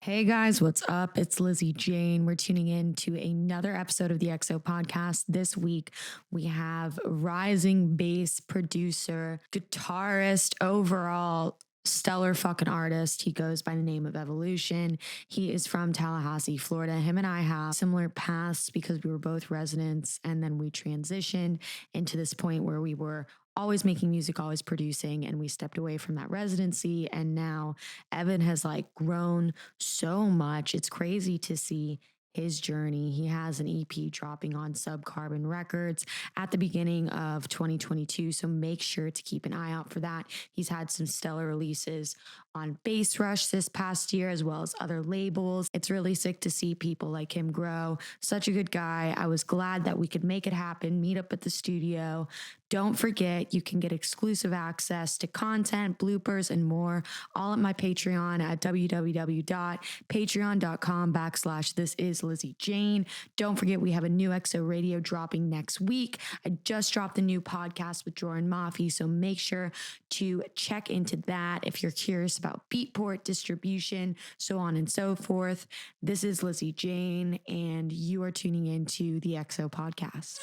Hey guys, what's up? It's Lizzy Jane. We're tuning in to another episode of the XO podcast. This week, we have rising bass producer, guitarist, overall stellar fucking artist. He goes by the name of Evalution. He is from Tallahassee, Florida. Him and I have similar paths because we were both residents, and then we transitioned into this point where we were always making music, always producing, and we stepped away from that residency. And now Evan has like grown so much. It's crazy to see his journey. He has an EP dropping on Subcarbon Records at the beginning of 2022. So make sure to keep an eye out for that. He's had some stellar releases on Bass Rush this past year, as well as other labels. It's really sick to see people like him grow. Such a good guy. I was glad that we could make it happen, meet up at the studio. Don't forget, you can get exclusive access to content, bloopers, and more, all at my Patreon at www.patreon.com/thisisLizzyJane. Don't forget, we have a new XO radio dropping next week. I just dropped a new podcast with Jordan Mafi, so make sure to check into that if you're curious about Beatport distribution, so on and so forth. This is Lizzy Jane, and you are tuning into the XO podcast.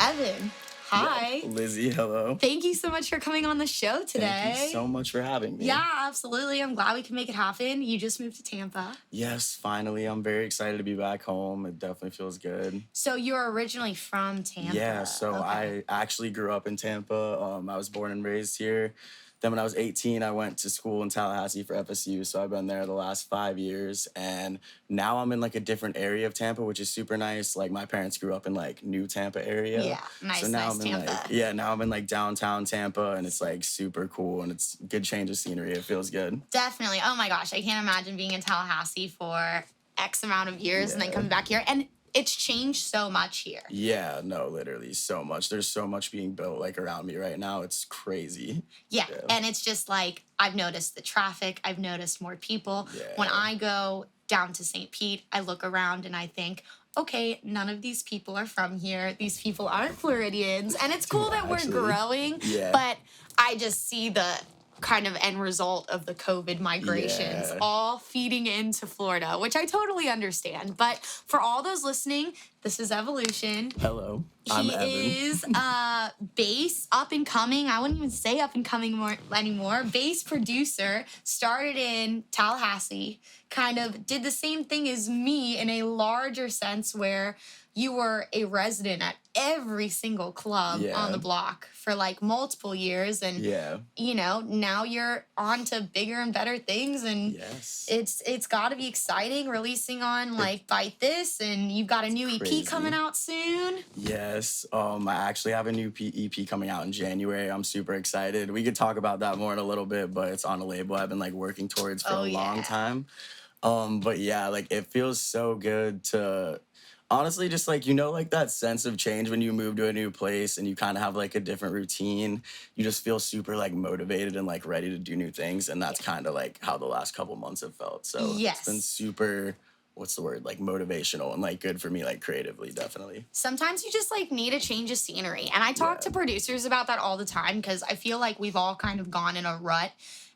Evan, hi. Yeah. Lizzy, hello. Thank you so much for coming on the show today. Thank you so much for having me. Yeah, absolutely. I'm glad we can make it happen. You just moved to Tampa. Yes, finally. I'm very excited to be back home. It definitely feels good. So you're originally from Tampa? Yeah, so okay. I actually grew up in Tampa. I was born and raised here. Then when I was 18, I went to school in Tallahassee for FSU, so I've been there the last 5 years. And now I'm in like a different area of Tampa, which is super nice. Like my parents grew up in like New Tampa area. Yeah, nice, so now nice I'm in Tampa. now I'm in like downtown Tampa, and it's like super cool, and it's a good change of scenery. It feels good. Definitely. Oh my gosh, I can't imagine being in Tallahassee for X amount of years and then coming back here. And it's changed so much here. Yeah, no, literally so much. There's so much being built like around me right now. It's crazy. Yeah, and it's just like I've noticed the traffic. I've noticed more people. Yeah. When I go down to St. Pete, I look around and I think, okay, none of these people are from here. These people aren't Floridians. And it's cool that we're growing. Yeah. But I just see the kind of end result of the COVID migrations all feeding into Florida, which I totally understand. But for all those listening, this is Evalution. Hello, I'm Evan. He is bass up and coming. I wouldn't even say up and coming anymore. Bass producer, started in Tallahassee, kind of did the same thing as me in a larger sense where you were a resident at every single club on the block for like multiple years. And, you know, now you're on to bigger and better things. And it's got to be exciting releasing on like Bite This. And you've got a new EP coming out soon. Yes. I actually have a new EP coming out in January. I'm super excited. We could talk about that more in a little bit, but it's on a label I've been like working towards for a long time. But yeah, like it feels so good to... Honestly, just like, you know, like that sense of change when you move to a new place and you kind of have like a different routine. You just feel super like motivated and like ready to do new things. And that's kind of like how the last couple months have felt. So it's been super, what's the word, like motivational and like good for me, like creatively, definitely. Sometimes you just like need a change of scenery. And I talk to producers about that all the time because I feel like we've all kind of gone in a rut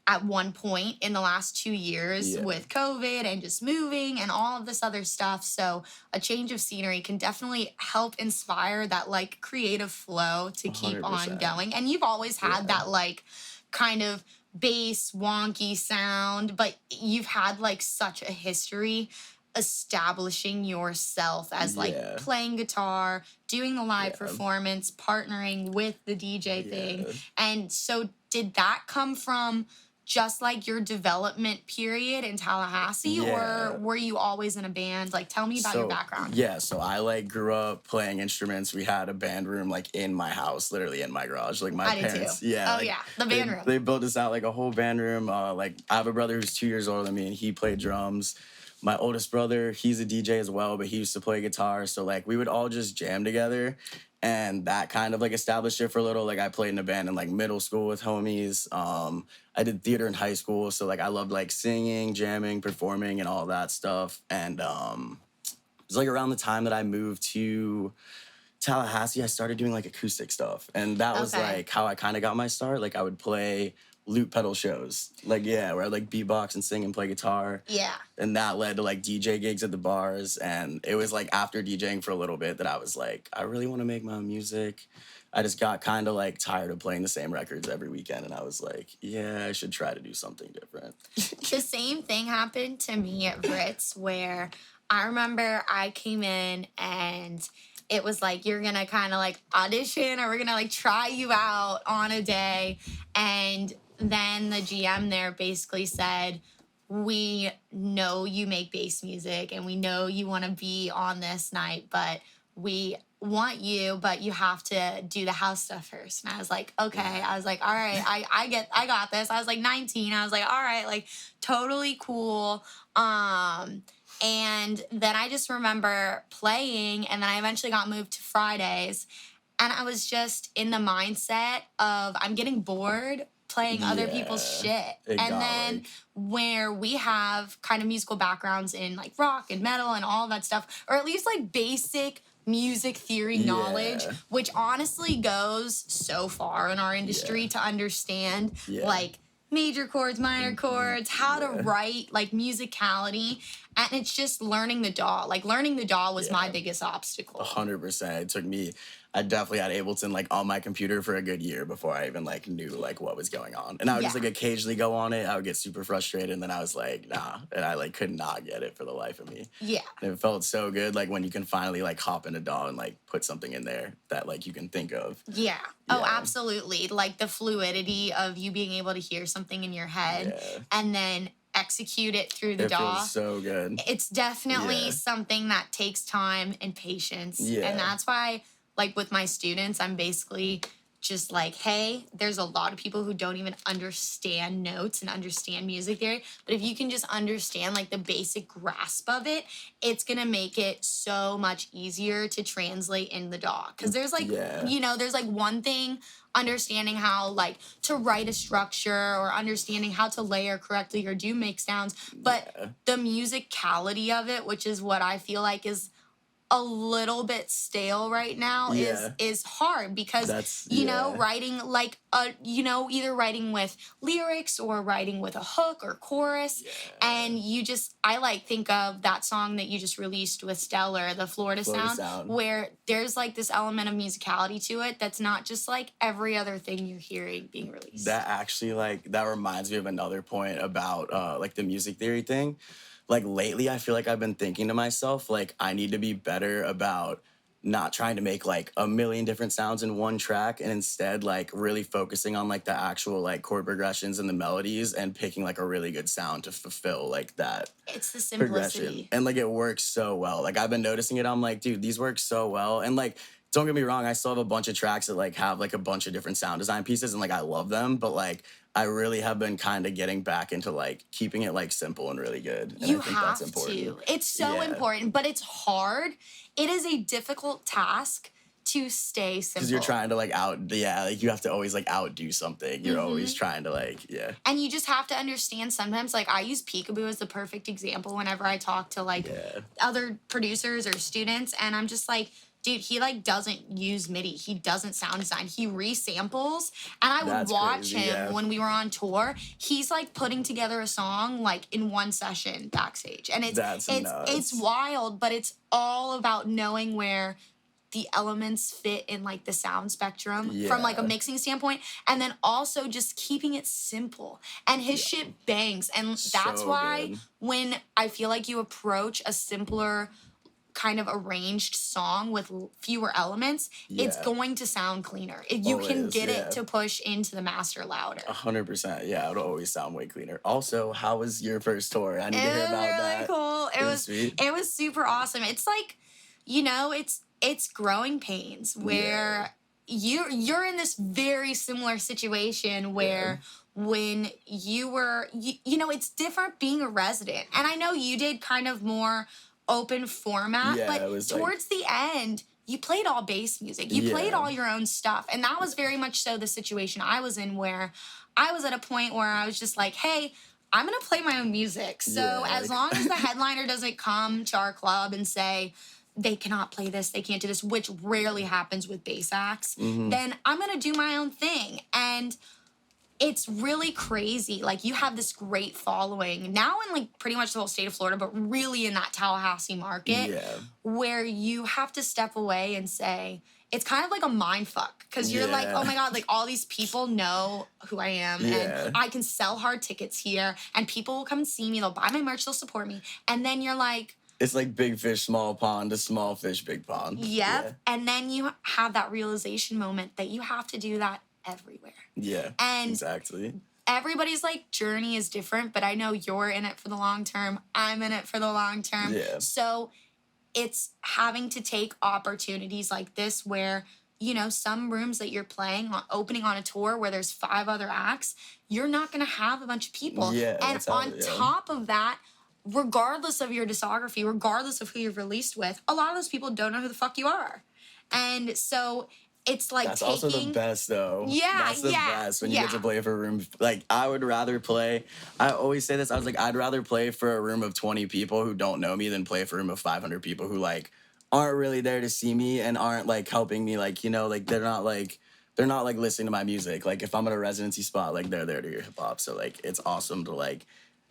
at one point in the last 2 years with COVID and just moving and all of this other stuff. So a change of scenery can definitely help inspire that like creative flow to keep 100%. On going. And you've always had that like kind of bass wonky sound, but you've had like such a history establishing yourself as like playing guitar, doing the live performance, partnering with the DJ thing. And so did that come from just like your development period in Tallahassee or were you always in a band? Like tell me about your background. Yeah, so I like grew up playing instruments. We had a band room like in my house, literally in my garage. Like my parents. Did too. The band room. They built us out like a whole band room. Like I have a brother who's 2 years older than me and he played drums. My oldest brother, he's a DJ as well, but he used to play guitar. So like we would all just jam together. And that kind of like established it for a little. Like I played in a band in like middle school with homies. I did theater in high school. So like I loved like singing, jamming, performing and all that stuff. And it was like around the time that I moved to Tallahassee, I started doing like acoustic stuff. And that was like how I kind of got my start. Like I would play loop pedal shows. Like, yeah, where I'd like beatbox and sing and play guitar. Yeah. And that led to like DJ gigs at the bars. And it was like after DJing for a little bit that I was like, I really want to make my own music. I just got kind of like tired of playing the same records every weekend. And I was like, yeah, I should try to do something different. The same thing happened to me at Ritz, where I remember I came in and it was like, you're going to kind of like audition, or we're going to like try you out on a day. And then the GM there basically said, we know you make bass music and we know you want to be on this night, but we want you, but you have to do the house stuff first. And I was like, okay. I was like, all right, I got this. I was like 19. I was like, all right, like totally cool. And then I just remember playing, and then I eventually got moved to Fridays. And I was just in the mindset of I'm getting bored playing other people's shit. And then where we have kind of musical backgrounds in like rock and metal and all of that stuff, or at least like basic music theory knowledge, which honestly goes so far in our industry to understand like major chords, minor chords, how to write like musicality. And it's just learning the DAW. Like learning the DAW was my biggest obstacle. 100%. It took me, I definitely had Ableton like on my computer for a good year before I even like knew like what was going on. And I would just like occasionally go on it. I would get super frustrated, and then I was like, nah. And I like could not get it for the life of me. Yeah. And it felt so good like when you can finally like hop into DAW and like put something in there that like you can think of. Yeah. Oh, absolutely. Like the fluidity of you being able to hear something in your head and then execute it through the DAW. It feels so good. It's definitely something that takes time and patience. And that's why, like with my students, I'm basically just like, hey, there's a lot of people who don't even understand notes and understand music theory. But if you can just understand like the basic grasp of it, it's going to make it so much easier to translate in the DAW. Because there's like, you know, there's like one thing understanding how like to write a structure or understanding how to layer correctly or do mix sounds. But the musicality of it, which is what I feel like is a little bit stale right now, is hard because you know, writing like a, you know, either writing with lyrics or writing with a hook or chorus, and you just, I like think of that song that you just released with Stellar, the Florida sound, where there's like this element of musicality to it that's not just like every other thing you're hearing being released. That actually like that reminds me of another point about like the music theory thing. Like lately, I feel like I've been thinking to myself, like, I need to be better about not trying to make like a million different sounds in one track, and instead like really focusing on like the actual like chord progressions and the melodies and picking like a really good sound to fulfill like that. It's the simplicity. Progression. And like it works so well. Like I've been noticing it. I'm like, dude, these work so well. And like, don't get me wrong, I still have a bunch of tracks that like have like a bunch of different sound design pieces, and like I love them, but like I really have been kind of getting back into like keeping it like simple and really good. And you I think have that's important. to. It's so important, but it's hard. It is a difficult task to stay simple. Because you're trying to like like you have to always like outdo something. You're always trying to like, And you just have to understand sometimes, like I use Peekaboo as the perfect example whenever I talk to like other producers or students, and I'm just like, dude, he like doesn't use MIDI. He doesn't sound design. He resamples. And I would watch him when we were on tour. He's like putting together a song like in one session backstage. And it's wild, but it's all about knowing where the elements fit in like the sound spectrum from like a mixing standpoint, and then also just keeping it simple. And his shit bangs. And that's why when I feel like you approach a simpler kind of arranged song with fewer elements, it's going to sound cleaner. You can get it to push into the master louder. 100%. Yeah, it'll always sound way cleaner. Also, how was your first tour? I need to hear about that. It was really cool. It was super awesome. It's like, you know, it's growing pains where you're in this very similar situation where when you were, you know, it's different being a resident. And I know you did kind of more open format, but towards the end, you played all bass music. You played all your own stuff. And that was very much so the situation I was in, where I was at a point where I was just like, hey, I'm going to play my own music. So as long as the headliner doesn't come to our club and say, they cannot play this, they can't do this, which rarely happens with bass acts, then I'm gonna do my own thing. And it's really crazy. Like, you have this great following now in, like, pretty much the whole state of Florida, but really in that Tallahassee market where you have to step away and say, it's kind of like a mind fuck, because you're like, oh my God, like, all these people know who I am and I can sell hard tickets here and people will come and see me, they'll buy my merch, they'll support me. And then you're like, it's like big fish, small pond to small fish, big pond. Yep. Yeah. And then you have that realization moment that you have to do that everywhere. Yeah, and exactly. Everybody's like journey is different, but I know you're in it for the long term. I'm in it for the long term. Yeah. So it's having to take opportunities like this where, you know, some rooms that you're playing, opening on a tour where there's 5 other acts, you're not going to have a bunch of people. Yeah, and on top of that, regardless of your discography, regardless of who you've released with, a lot of those people don't know who the fuck you are. And so it's like that's also the best, though. Yeah, that's the best when you get to play for a room. Like, I would rather play. I always say this. I was like, I'd rather play for a room of 20 people who don't know me than play for a room of 500 people who like aren't really there to see me and aren't like helping me. Like, you know, like they're not like listening to my music. Like, if I'm at a residency spot, like they're there to hear hip hop. So like, it's awesome to like.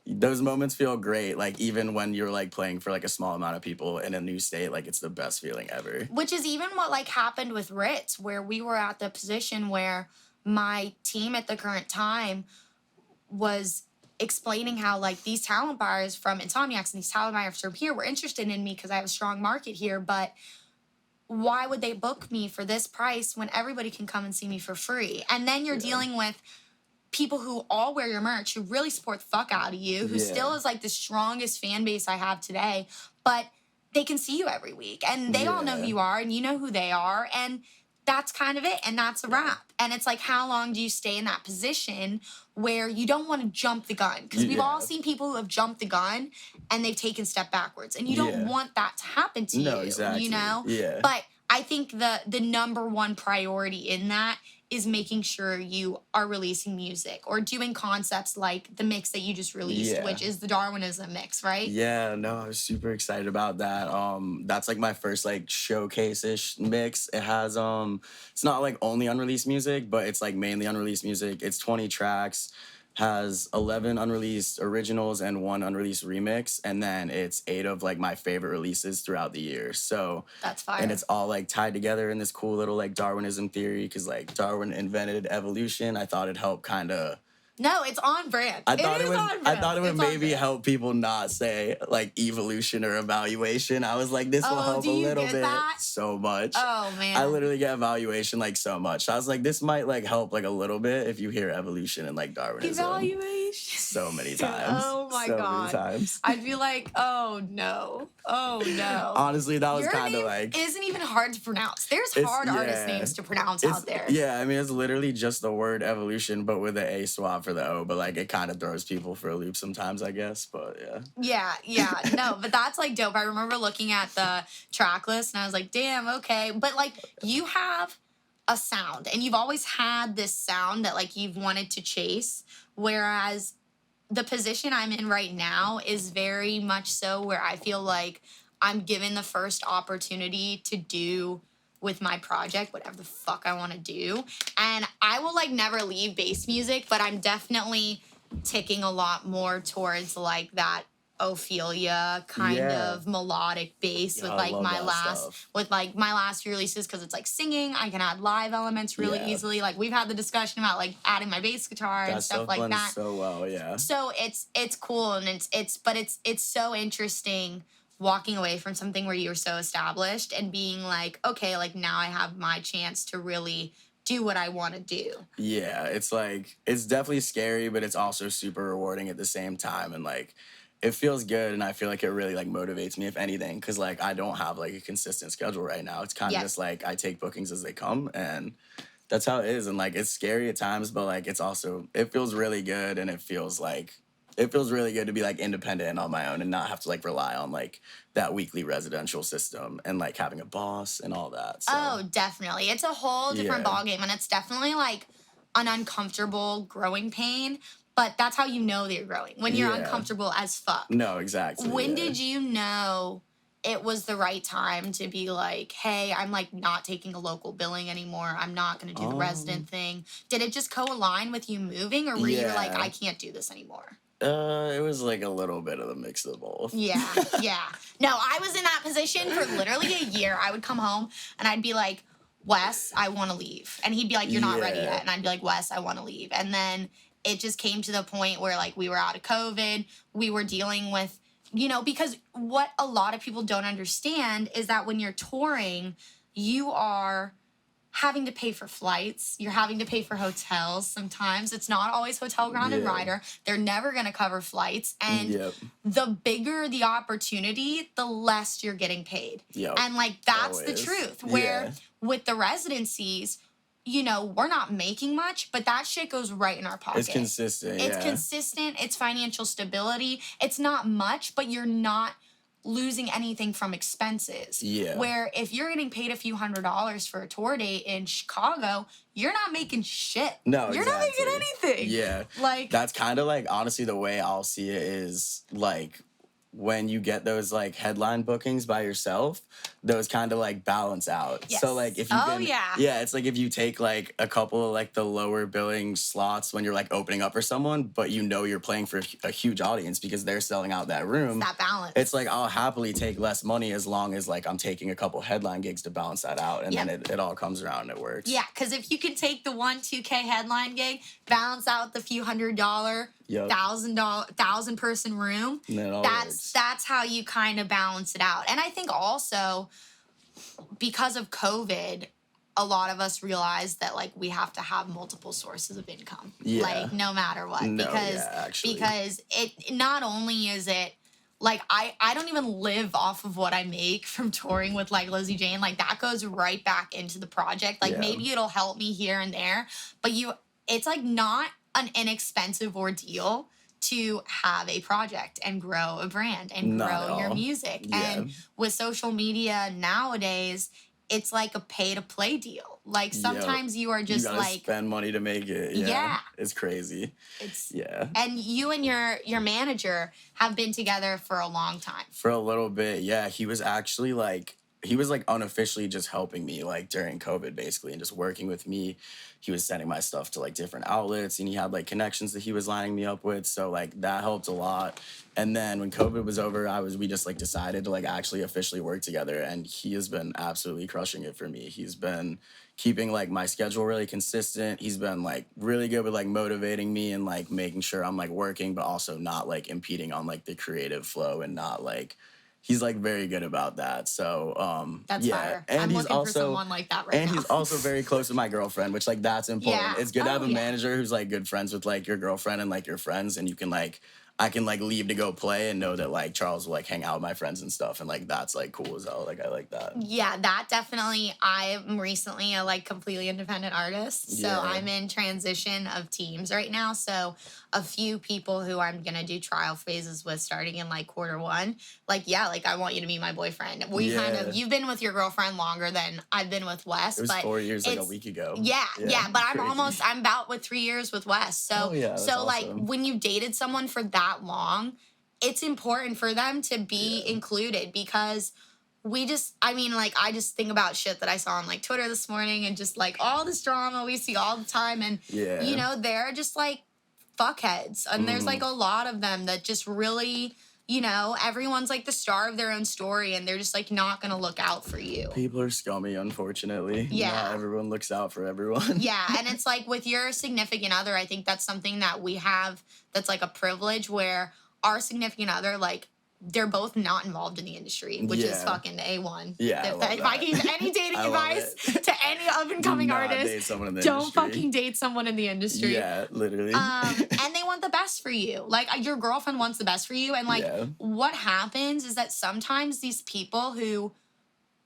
Those moments feel great, like, even when you're, like, playing for, like, a small amount of people in a new state, like, it's the best feeling ever. Which is even what, like, happened with Ritz, where we were at the position where my team at the current time was explaining how, like, these talent buyers from Insomniacs and these talent buyers from here were interested in me because I have a strong market here, but why would they book me for this price when everybody can come and see me for free? And then you're dealing with people who all wear your merch, who really support the fuck out of you, who still is like the strongest fan base I have today, but they can see you every week and they all know who you are and you know who they are, and that's kind of it, and that's a wrap. And it's like, how long do you stay in that position where you don't want to jump the gun? Because we've all seen people who have jumped the gun and they've taken a step backwards, and you don't want that to happen to you, exactly. You know? Yeah. But I think the number one priority in that is making sure you are releasing music or doing concepts like the mix that you just released, which is the Darwinism mix, right? Yeah, no, I was super excited about that. That's like my first like showcase-ish mix. It has it's not like only unreleased music, but it's like mainly unreleased music. It's 20 tracks, has 11 unreleased originals and 1 unreleased remix, and then it's 8 of like my favorite releases throughout the year. So that's fire. And it's all like tied together in this cool little like Darwinism theory, because like Darwin invented evolution. I thought it'd help kind of. No, it's on brand. I thought it would maybe help people not say like evolution or evaluation. I was like, this will help a little bit. That? So much. Oh man. I literally get evaluation like so much. I was like, this might like help like a little bit if you hear evolution and like Darwinism. Evaluation. So many times. Oh my God. So many times. I'd be like, oh no. Oh no. Honestly, that was Your kind of name like. Isn't even hard to pronounce. There's hard artist names to pronounce out there. Yeah, I mean, it's literally just the word evolution, but with an A swap for the O. But like, it kind of throws people for a loop sometimes, I guess. But yeah. No, but that's like dope. I remember looking at the track list and I was like, damn, okay. But like, you have a sound and you've always had this sound that like you've wanted to chase, whereas the position I'm in right now is very much so where I feel like I'm given the first opportunity to do with my project whatever the fuck I want to do. And I will like never leave bass music, but I'm definitely ticking a lot more towards like that Ophelia kind of melodic bass with like my last few releases, because it's like singing, I can add live elements really easily. Like we've had the discussion about like adding my bass guitar and stuff like that. So well, yeah. So it's cool, and it's so interesting walking away from something where you're so established and being like, okay, like now I have my chance to really do what I want to do. Yeah, it's like, it's definitely scary, but it's also super rewarding at the same time. And like, it feels good, and I feel like it really like motivates me, if anything, because like I don't have like a consistent schedule right now. It's kind of just like I take bookings as they come, and that's how it is. And like, it's scary at times, but like it's also, it feels really good, and it feels really good to be like independent and on my own and not have to like rely on like that weekly residential system and like having a boss and all that. So. Oh, definitely. It's a whole different ballgame, and it's definitely like an uncomfortable growing pain, but that's how you know that you're growing, when you're uncomfortable as fuck. No, exactly. When did you know it was the right time to be like, hey, I'm like not taking a local billing anymore. I'm not going to do the resident thing. Did it just co-align with you moving, or were you like, I can't do this anymore? It was like a little bit of a mix of both. Yeah, yeah. No, I was in that position for literally a year. I would come home and I'd be like, Wes, I want to leave. And he'd be like, you're not ready yet. And I'd be like, Wes, I want to leave. And then it just came to the point where like we were out of COVID. We were dealing with, you know, because what a lot of people don't understand is that when you're touring, you are having to pay for flights. You're having to pay for hotels sometimes. It's not always hotel ground and rider. They're never going to cover flights. And the bigger the opportunity, the less you're getting paid. And like, that's the truth. Where with the residencies, you know, we're not making much, but that shit goes right in our pocket. It's consistent. It's consistent. It's financial stability. It's not much, but you're not losing anything from expenses. Where if you're getting paid a few $100s for a tour date in Chicago, you're not making shit. No, you're not making anything. Like, that's kind of like, honestly, the way I'll see it is like, when you get those like headline bookings by yourself, those kind of like balance out. So like if you it's like if you take like a couple of like the lower billing slots when you're like opening up for someone, but you know you're playing for a huge audience because they're selling out that room. It's that balance. It's like I'll happily take less money as long as like I'm taking a couple headline gigs to balance that out, and then it all comes around and it works. Yeah, because if you can take the 2K headline gig, balance out the few $100, $1,000 person room, that's how you kind of balance it out. And I think also because of COVID, a lot of us realized that like we have to have multiple sources of income, like no matter what, because it not only is it like I don't even live off of what I make from touring with like Lizzy Jane, like that goes right back into the project. Like maybe it'll help me here and there, but it's like not an inexpensive ordeal to have a project and grow a brand and grow your music. And with social media nowadays, it's like a pay-to-play deal. Like sometimes you are just like spend money to make it. It's crazy. And you and your manager have been together for a long time. For a little bit, he was actually like unofficially just helping me like during COVID basically, and just working with me. He was sending my stuff to like different outlets, and he had like connections that he was lining me up with. So like that helped a lot. And then when COVID was over, we just like decided to like actually officially work together, and he has been absolutely crushing it for me. He's been keeping like my schedule really consistent. He's been like really good with like motivating me and like making sure I'm like working, but also not like impeding on like the creative flow, and not like, he's like very good about that. So that's fire. And I'm he's looking also for someone like that right now. And he's also very close with my girlfriend, which like that's important. It's good to have a manager who's like good friends with like your girlfriend and like your friends, and you can like, I can like leave to go play and know that like Charles will like hang out with my friends and stuff, and like that's like cool as hell. Like I like that. Yeah, that definitely. I'm recently a like completely independent artist, so I'm in transition of teams right now. So a few people who I'm gonna do trial phases with starting in like Q1. Like like I want you to be my boyfriend. We kind of, you've been with your girlfriend longer than I've been with Wes. It was 4 years like a week ago. But I'm about with 3 years with Wes. So like when you dated someone for that long, it's important for them to be included, because I just think about shit that I saw on like Twitter this morning, and just like all this drama we see all the time, and you know, they're just like fuckheads, and there's like a lot of them that just really, you know, everyone's like the star of their own story, and they're just like not gonna look out for you. People are scummy, unfortunately. Not everyone looks out for everyone. And it's like with your significant other, I think that's something that we have that's like a privilege, where our significant other, like, they're both not involved in the industry, which is fucking A1. If I can give any dating advice to any up-and-coming artist, don't fucking date someone in the industry. Yeah, literally. And they want the best for you. Like, your girlfriend wants the best for you. And, like, what happens is that sometimes these people who,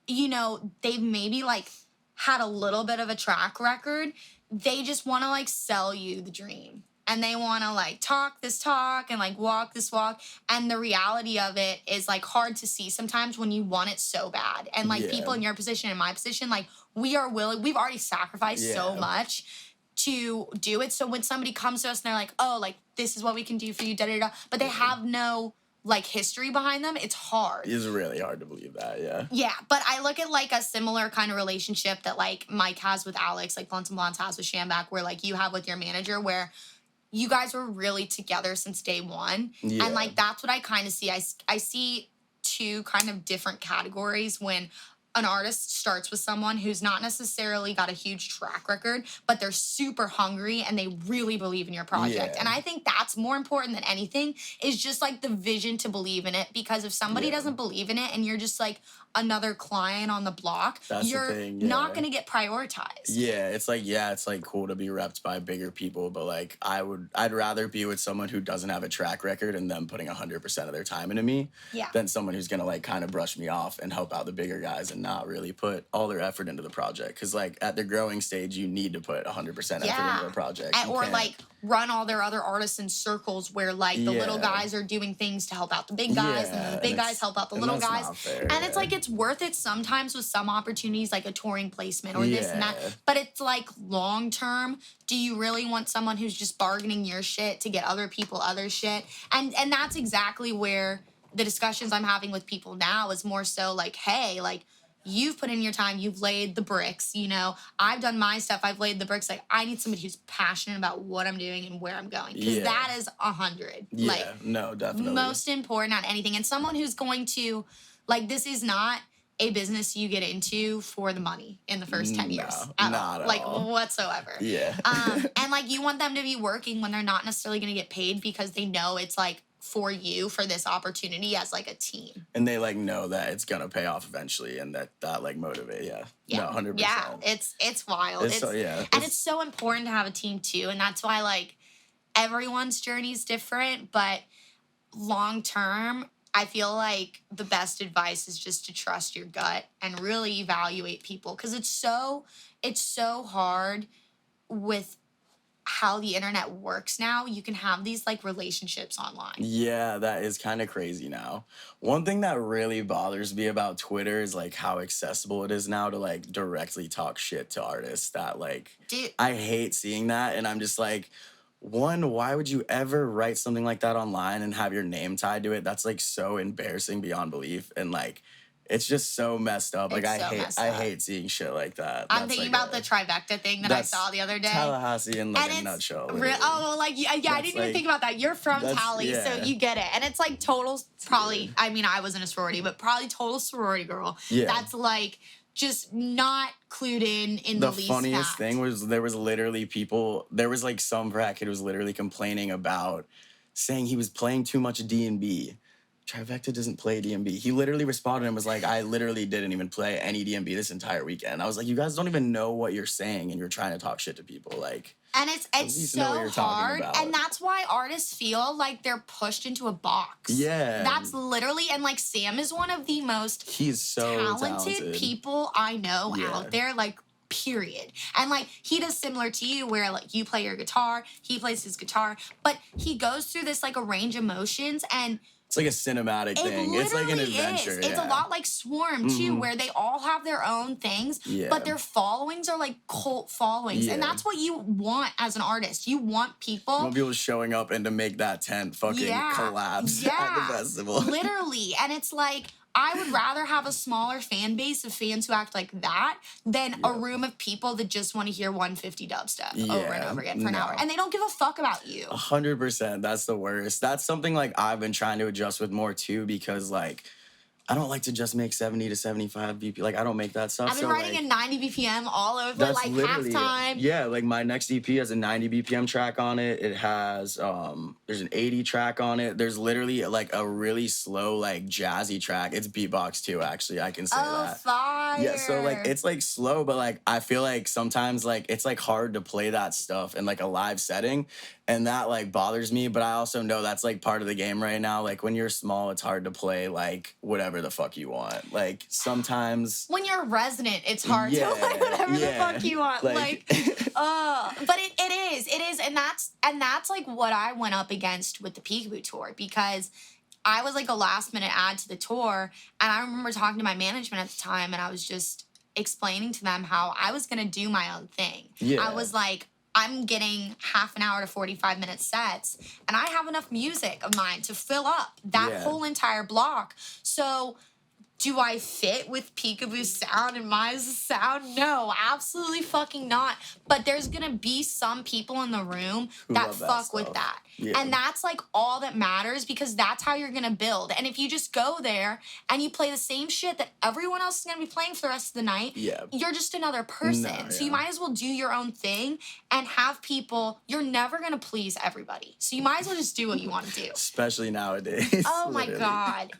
you know, they've maybe, like, had a little bit of a track record, they just want to, like, sell you the dream. And they want to, like, talk this talk and, like, walk this walk. And the reality of it is, like, hard to see sometimes when you want it so bad. And, like, people in your position and my position, like, we've already sacrificed so much to do it. So when somebody comes to us and they're like, oh, like, this is what we can do for you, da-da-da. But they have no like history behind them, it's hard. It's really hard to believe that, yeah. Yeah, but I look at like a similar kind of relationship that like Mike has with Alex, like Blunts and Blondes has with Shambach, where like you have with your manager, where you guys were really together since day one. Yeah. And like that's what I kind of see. I see two kind of different categories when an artist starts with someone who's not necessarily got a huge track record, but they're super hungry and they really believe in your project. Yeah. And I think that's more important than anything, is just like the vision to believe in it. Because if somebody doesn't believe in it and you're just like another client on the block, you're not going to get prioritized. Yeah, it's like cool to be repped by bigger people, but like I'd rather be with someone who doesn't have a track record and them putting 100% of their time into me than someone who's going to like kind of brush me off and help out the bigger guys and not really put all their effort into the project. Because like at the growing stage, you need to put 100% effort into a project. Or like run all their other artists in circles where like the little guys are doing things to help out the big guys and the big guys help out the little guys. And it's like, it's worth it sometimes with some opportunities, like a touring placement or this and that. But it's like long term, do you really want someone who's just bargaining your shit to get other people other shit? And that's exactly where the discussions I'm having with people now is more so like, hey, like, you've put in your time, you've laid the bricks, you know, I've done my stuff, I've laid the bricks. Like, I need somebody who's passionate about what I'm doing and where I'm going. Because that is 100. Yeah, like, no, definitely. Most important on anything. And someone who's going to, like, this is not a business you get into for the money in the first 10 years. Not at like, all. whatsoever. Yeah. And, like, you want them to be working when they're not necessarily going to get paid because they know it's, like, for you, for this opportunity as like a team. And they like know that it's gonna pay off eventually and that like motivate, No, 100%. Yeah, it's wild. And it's so important to have a team too. And that's why like everyone's journey is different, but long term, I feel like the best advice is just to trust your gut and really evaluate people. Cause it's so hard with how the internet works now. You can have these like relationships online. Yeah, that is kind of crazy now. One thing that really bothers me about Twitter is like how accessible it is now to like directly talk shit to artists that like, I hate seeing that. And I'm just like, one, why would you ever write something like that online and have your name tied to it? That's like so embarrassing beyond belief. And like, it's just so messed up. Like, I hate seeing shit like that. I'm thinking about the trivecta thing that I saw the other day. Tallahassee in like a nutshell. I didn't even think about that. You're from Tally, so you get it. And it's like total, probably, I mean, I wasn't a sorority, but probably total sorority girl. Yeah. That's like just not clued in the least. The funniest thing was there was like some frat kid who was literally complaining about saying he was playing too much D&B. Trivecta doesn't play D&B. He literally responded and was like, I literally didn't even play any D&B this entire weekend. I was like, you guys don't even know what you're saying and you're trying to talk shit to people. Like, and it's so hard. And that's why artists feel like they're pushed into a box. Yeah. That's literally, and like Sam is one of the most talented people I know out there. Like, period. And like he does similar to you where like you play your guitar, he plays his guitar, but he goes through this like a range of motions and it's like a cinematic thing. It's like an adventure. It's a lot like Swarm, too, where they all have their own things, but their followings are like cult followings. And that's what you want as an artist. You want people. You want people showing up and to make that tent fucking collapse at the festival. Literally. And it's like, I would rather have a smaller fan base of fans who act like that than a room of people that just want to hear 150 dubstep over and over again for an hour. And they don't give a fuck about you. 100%. That's the worst. That's something like I've been trying to adjust with more too because like I don't like to just make 70 to 75 BPM. Like, I don't make that stuff. I've been writing a 90 BPM all over, like, halftime. Yeah, like, my next EP has a 90 BPM track on it. It has, there's an 80 track on it. There's literally, like, a really slow, like, jazzy track. It's beatbox, too, actually. I can say that. Fire! Yeah, so, like, it's, like, slow, but, like, I feel like sometimes, like, it's, like, hard to play that stuff in, like, a live setting. And that, like, bothers me, but I also know that's, like, part of the game right now. Like, when you're small, it's hard to play, like, whatever the fuck you want. Like, sometimes... When you're a resident, it's hard to play whatever the fuck you want. But it is. And that's, like, what I went up against with the TVBOO tour, because I was, like, a last-minute add to the tour, and I remember talking to my management at the time, and I was just explaining to them how I was going to do my own thing. Yeah. I was like, I'm getting half an hour to 45-minute sets, and I have enough music of mine to fill up that whole entire block. So do I fit with Peekaboo's sound and Maya's sound? No, absolutely fucking not. But there's gonna be some people in the room that fuck with that. Yeah. And that's like all that matters, because that's how you're gonna build. And if you just go there and you play the same shit that everyone else is gonna be playing for the rest of the night, you're just another person. So you might as well do your own thing and have people. You're never gonna please everybody. So you might as well just do what you wanna do. Especially nowadays. Oh my God.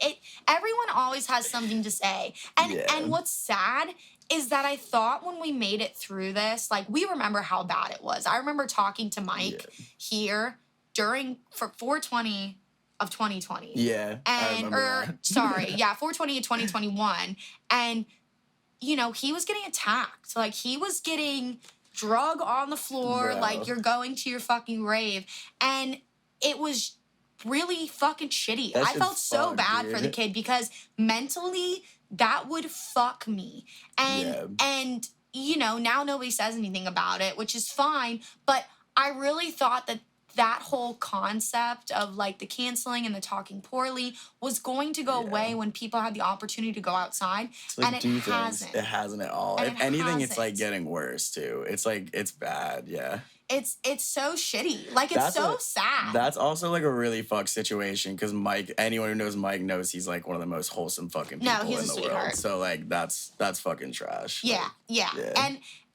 Everyone always has something to say. And what's sad is that I thought when we made it through this, like, we remember how bad it was. I remember talking to Mike here for 420 of 2020. Yeah. And 420 of 2021. And you know, he was getting attacked. Like, he was getting drug on the floor, like you're going to your fucking rave. And it was really fucking shitty. I felt so bad for the kid, because mentally that would fuck me. And you know, now nobody says anything about it, which is fine, but I really thought that whole concept of like the canceling and the talking poorly was going to go away when people had the opportunity to go outside. Like, and it hasn't. It hasn't at all. If anything, it's like getting worse too. It's like, it's bad. Yeah. It's so shitty. Like, it's so sad. That's also like a really fucked situation, because Mike, anyone who knows Mike knows he's like one of the most wholesome fucking people in the world. So like that's fucking trash. Yeah, yeah.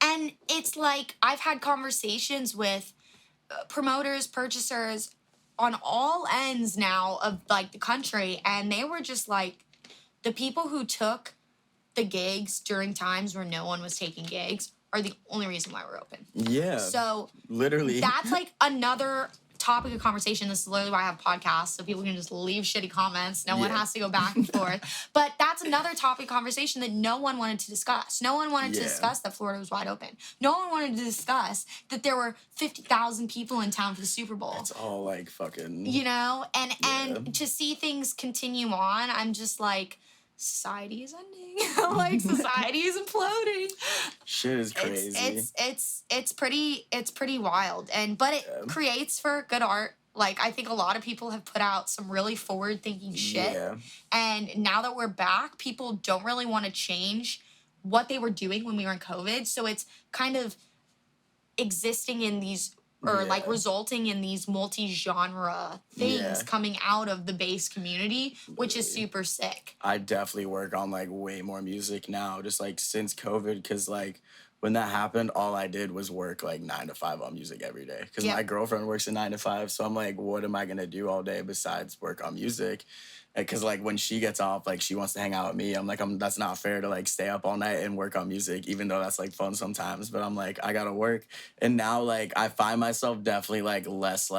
And it's like, I've had conversations with promoters, purchasers on all ends now of like the country, and they were just like, the people who took the gigs during times where no one was taking gigs are the only reason why we're open. Yeah. So literally, that's like another topic of conversation. This is literally why I have podcasts, so people can just leave shitty comments. No one has to go back and forth. But that's another topic of conversation that no one wanted to discuss. No one wanted to discuss that Florida was wide open. No one wanted to discuss that there were 50,000 people in town for the Super Bowl. It's all like fucking, you know, and to see things continue on, I'm just like, society is ending. Like, society is imploding. Shit is crazy. It's pretty wild. But it creates for good art. Like, I think a lot of people have put out some really forward-thinking shit. Yeah. And now that we're back, people don't really want to change what they were doing when we were in COVID. So it's kind of existing in these, or like resulting in these multi-genre things coming out of the bass community, which is super sick. I definitely work on like way more music now, just like since COVID, because like when that happened, all I did was work like 9 to 5 on music every day, because my girlfriend works a 9 to 5. So I'm like, what am I going to do all day besides work on music? Because like when she gets off, like she wants to hang out with me. I'm like, that's not fair to like stay up all night and work on music, even though that's like fun sometimes. But I'm like, I gotta work. And now like I find myself definitely like less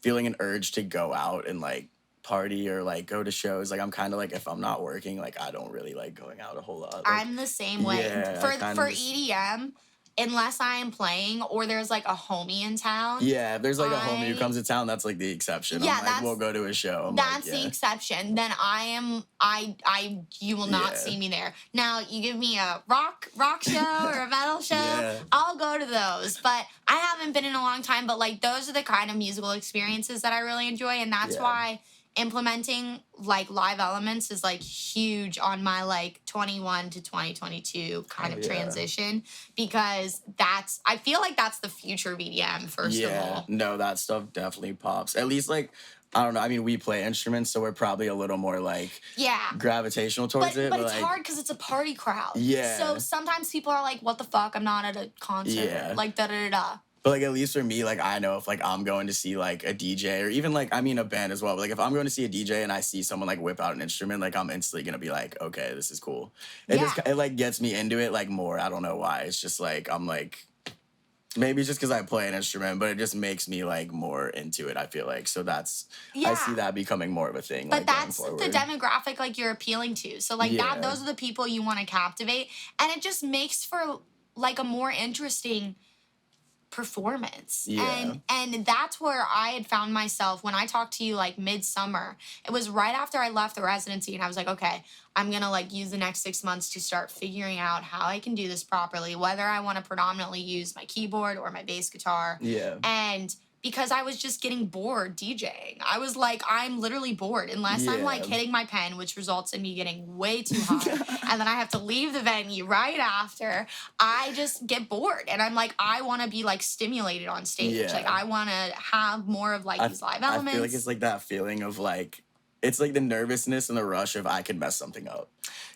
feeling an urge to go out and like party or like go to shows. Like I'm kind of like, if I'm not working, like I don't really like going out a whole lot. Like, I'm the same way. For EDM. Unless I am playing or there's like a homie in town. Yeah, if there's like a homie who comes to town, that's like the exception. Yeah, I'm like, we'll go to a show. That's the exception. Then you will not see me there. Now, you give me a rock show or a metal show, I'll go to those. But I haven't been in a long time, but like those are the kind of musical experiences that I really enjoy. And that's why implementing like live elements is like huge on my like 21 to 2022 kind of transition, because I feel like that's the future of EDM first of all. No, that stuff definitely pops. At least like, I don't know. I mean, we play instruments, so we're probably a little more like gravitational towards it. But it's like, hard because it's a party crowd. Yeah. So sometimes people are like, what the fuck? I'm not at a concert. Yeah. Like da-da-da-da. But like at least for me, like I know if like I'm going to see like a DJ or even like, I mean, a band as well. But like if I'm going to see a DJ and I see someone like whip out an instrument, like I'm instantly gonna be like, okay, this is cool. It like gets me into it like more. I don't know why. It's just like I'm like, maybe it's just because I play an instrument, but it just makes me like more into it, I feel like. So that's I see that becoming more of a thing. But like, that's the demographic like you're appealing to. So like those are the people you want to captivate, and it just makes for like a more interesting performance. Yeah. And that's where I had found myself when I talked to you like midsummer. It was right after I left the residency and I was like, okay, I'm gonna like use the next 6 months to start figuring out how I can do this properly, whether I want to predominantly use my keyboard or my bass guitar. Yeah. And because I was just getting bored DJing. I was like, I'm literally bored unless I'm like hitting my pen, which results in me getting way too high. And then I have to leave the venue right after. I just get bored. And I'm like, I want to be like stimulated on stage. Yeah. Like I want to have more of like these live elements. I feel like it's like that feeling of like, it's like the nervousness and the rush of I could mess something up.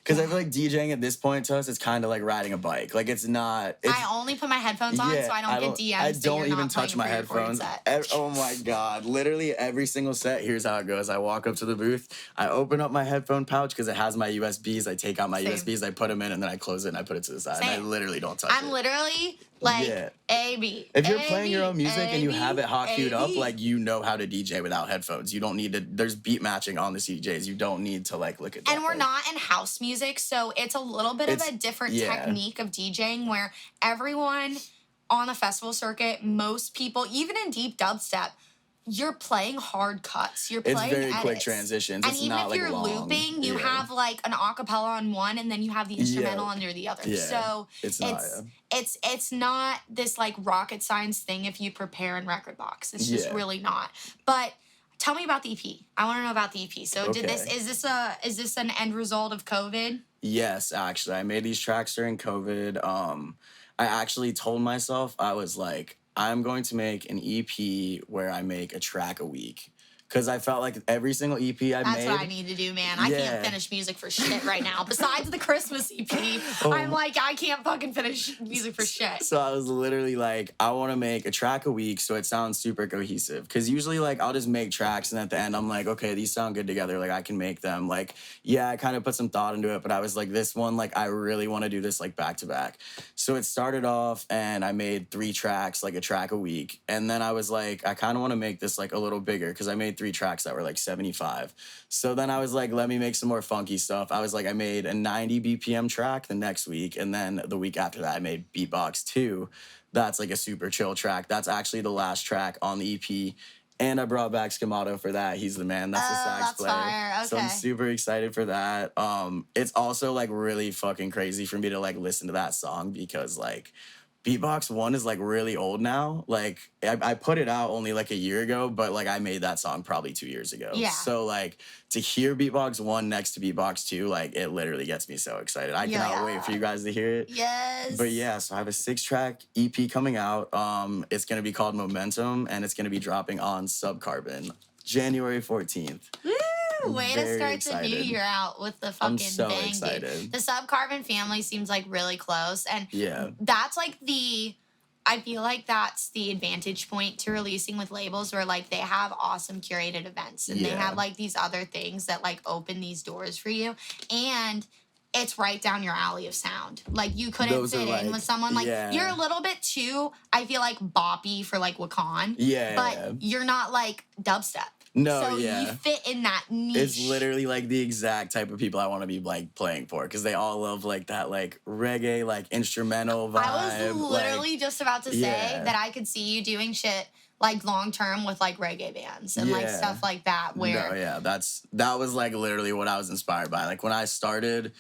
Because I feel like DJing at this point to us, it's kind of like riding a bike. Like it's not. I only put my headphones on so I don't get DMs. I don't even touch my headphones. Oh my God. Literally every single set, here's how it goes. I walk up to the booth. I open up my headphone pouch because it has my USBs. I take out my USBs, I put them in, and then I close it and I put it to the side. And I literally don't touch it. I'm literally like A-B. If you're playing your own music and you have it hot queued up, like you know how to DJ without headphones. You don't need to, there's beat matching on the CJs. You don't need to like look at that. And we're not in house music, so it's a little bit of a different technique of DJing where everyone on the festival circuit, most people, even in deep dubstep, you're playing hard cuts. You're playing It's very edits. quick transitions. And it's even not if like you're long. looping, you have like an acapella on one and then you have the instrumental under the other. So it's not this like rocket science thing if you prepare in record box. It's just really not. But tell me about the EP. I want to know about the EP. So is this an end result of COVID? Yes, actually. I made these tracks during COVID. I actually told myself, I was like, I'm going to make an EP where I make a track a week. Because I felt like every single EP I made... That's what I need to do, man. I can't finish music for shit right now. Besides the Christmas EP, I'm like, I can't fucking finish music for shit. So I was literally like, I want to make a track a week so it sounds super cohesive. Because usually, like, I'll just make tracks, and at the end, I'm like, okay, these sound good together. Like, I can make them. Like, yeah, I kind of put some thought into it, but I was like, this one, like, I really want to do this, like, back-to-back. So it started off, and I made 3 tracks, like, a track a week. And then I was like, I kind of want to make this, like, a little bigger, because I made 3 tracks that were like 75. So then I was like, let me make some more funky stuff. I was like, I made a 90 BPM track the next week. And then the week after that, I made Beatbox 2. That's like a super chill track. That's actually the last track on the EP. And I brought back Schemato for that. He's the man. That's the sax player. Fire. Okay. So I'm super excited for that. It's also like really fucking crazy for me to like listen to that song because like Beatbox 1 is like really old now. Like I put it out only like a year ago, but like I made that song probably 2 years ago. Yeah. So like to hear Beatbox 1 next to Beatbox 2, like it literally gets me so excited. I cannot wait for you guys to hear it. Yes. But yeah, so I have a 6-track EP coming out. It's gonna be called Momentum, and it's gonna be dropping on Subcarbon January 14th. Woo! Way to start excited. the new year out with the fucking I'm so bang, excited. dude. The Subcarbon family seems like really close, and that's like I feel like that's the advantage point to releasing with labels where like they have awesome curated events and they have like these other things that like open these doors for you, and it's right down your alley of sound. Like you couldn't fit in with someone like you're a little bit too, I feel like boppy for like Wakan. But you're not like dubstep. No, so you fit in that niche. It's literally like the exact type of people I want to be like playing for because they all love like that like reggae like instrumental vibe. I was literally just about to say that I could see you doing shit like long term with like reggae bands and like stuff like that. Where that was like literally what I was inspired by. Like when I started,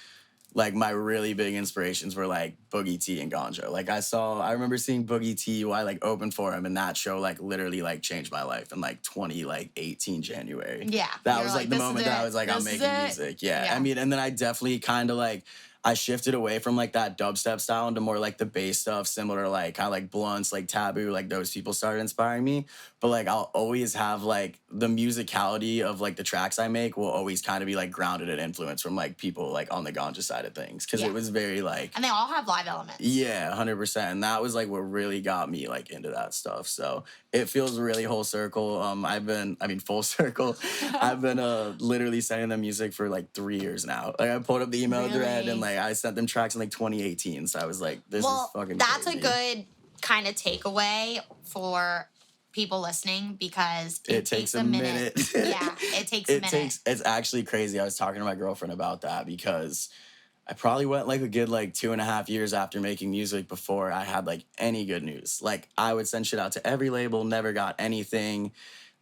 like my really big inspirations were like Boogie T and Ganja. Like I remember seeing Boogie T while I like opened for him, and that show like literally like changed my life in like 2018 January. Yeah, that was like the moment that I was like, I'm making music. Yeah, I mean, and then I definitely kind of like I shifted away from like that dubstep style into more like the bass stuff, similar to like how like Blunts, like TVBOO, like those people started inspiring me. But like I'll always have like the musicality of like the tracks I make will always kind of be like grounded in influence from like people like on the Ganja side of things. Cause it was very like. And they all have live elements. Yeah, 100%. And that was like what really got me like into that stuff. So it feels really whole circle. Full circle. I've been literally sending them music for like 3 years now. Like I pulled up the email thread and like I sent them tracks in like 2018. So I was like, this is fucking that's crazy. A good kind of takeaway for people listening because it takes a minute. Yeah, it takes a minute. It's actually crazy. I was talking to my girlfriend about that because I probably went like a good like 2.5 years after making music before I had like any good news. Like I would send shit out to every label, never got anything.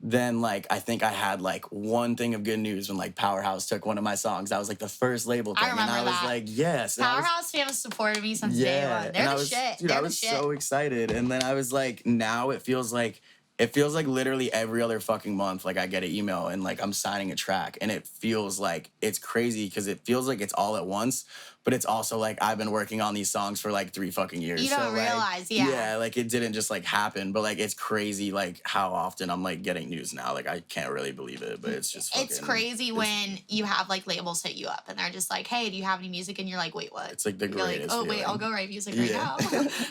Then like I think I had like one thing of good news when like Powerhouse took one of my songs. That was like the first label thing. I remember and I was that. like, yes. And Powerhouse fans supported me since day one. They're the shit. Dude, They're I the was shit. so excited. And then I was like, now it feels like literally every other fucking month, like I get an email and like I'm signing a track, and it feels like it's crazy because it feels like it's all at once, but it's also like I've been working on these songs for like 3 fucking years. You don't realize, yeah. Yeah, like it didn't just like happen, but like it's crazy like how often I'm like getting news now. Like I can't really believe it, but it's just it's crazy when you have like labels hit you up and they're just like, hey, do you have any music? And you're like, wait, what? It's like the greatest. Like, oh wait, I'll go write music right now.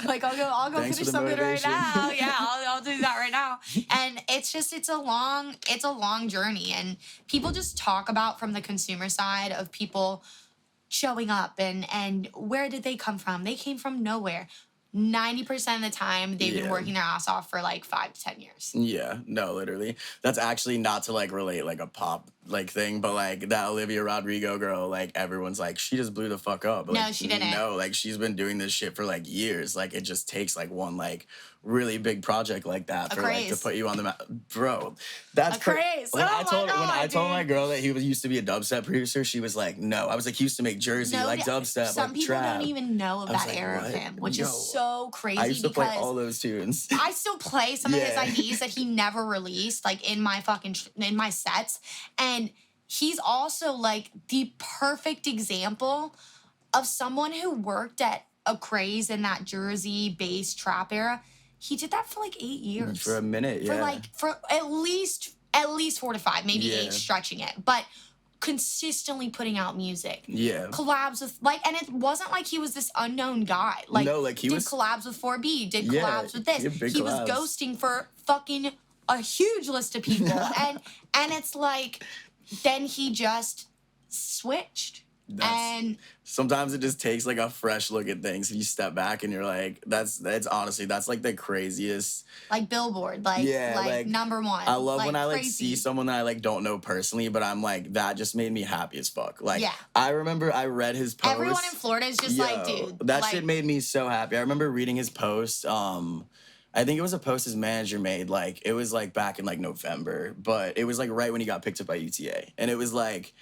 Like I'll go Thanks finish for the something motivation. right now. Yeah, I'll do that right now. And it's a long journey, and people just talk about from the consumer side of people showing up and where did they come from? They came from nowhere. 90% of the time, they've been working their ass off for like 5 to 10 years. Yeah, no, literally. That's actually not to like relate like a pop like thing, but like that Olivia Rodrigo girl, like everyone's like, she just blew the fuck up. But, no, like, she didn't. No, like she's been doing this shit for like years. Like it just takes like one like really big project like that for like to put you on the map. Bro, that's crazy. When I told my girl that he used to be a dubstep producer, she was like, no. I was like, he used to make Jersey, like dubstep, some like people trap. don't even know of that like, era what? of him, which is so crazy. I used to play all those tunes. I still play some of his IDs that he never released, like in my sets. And he's also like the perfect example of someone who worked at a craze in that Jersey-based trap era. He did that for like 8 years. For a minute, yeah. For at least 4 to 5, maybe 8, stretching it. But consistently putting out music. Yeah. Collabs with and it wasn't like he was this unknown guy. Like, no, like he did collabs with 4B, did collabs with this. He was ghosting for fucking a huge list of people. and it's like then he just switched. And sometimes it just takes like a fresh look at things. You step back and you're like, that's honestly, that's like the craziest. Like Billboard, like number one. I love like, when I like see someone that I like don't know personally, but I'm like, that just made me happy as fuck. Like, I remember I read his post. Everyone in Florida is just like, dude. That shit made me so happy. I remember reading his post. I think it was a post his manager made. Like, it was like back in like November, but it was like right when he got picked up by UTA. And it was like,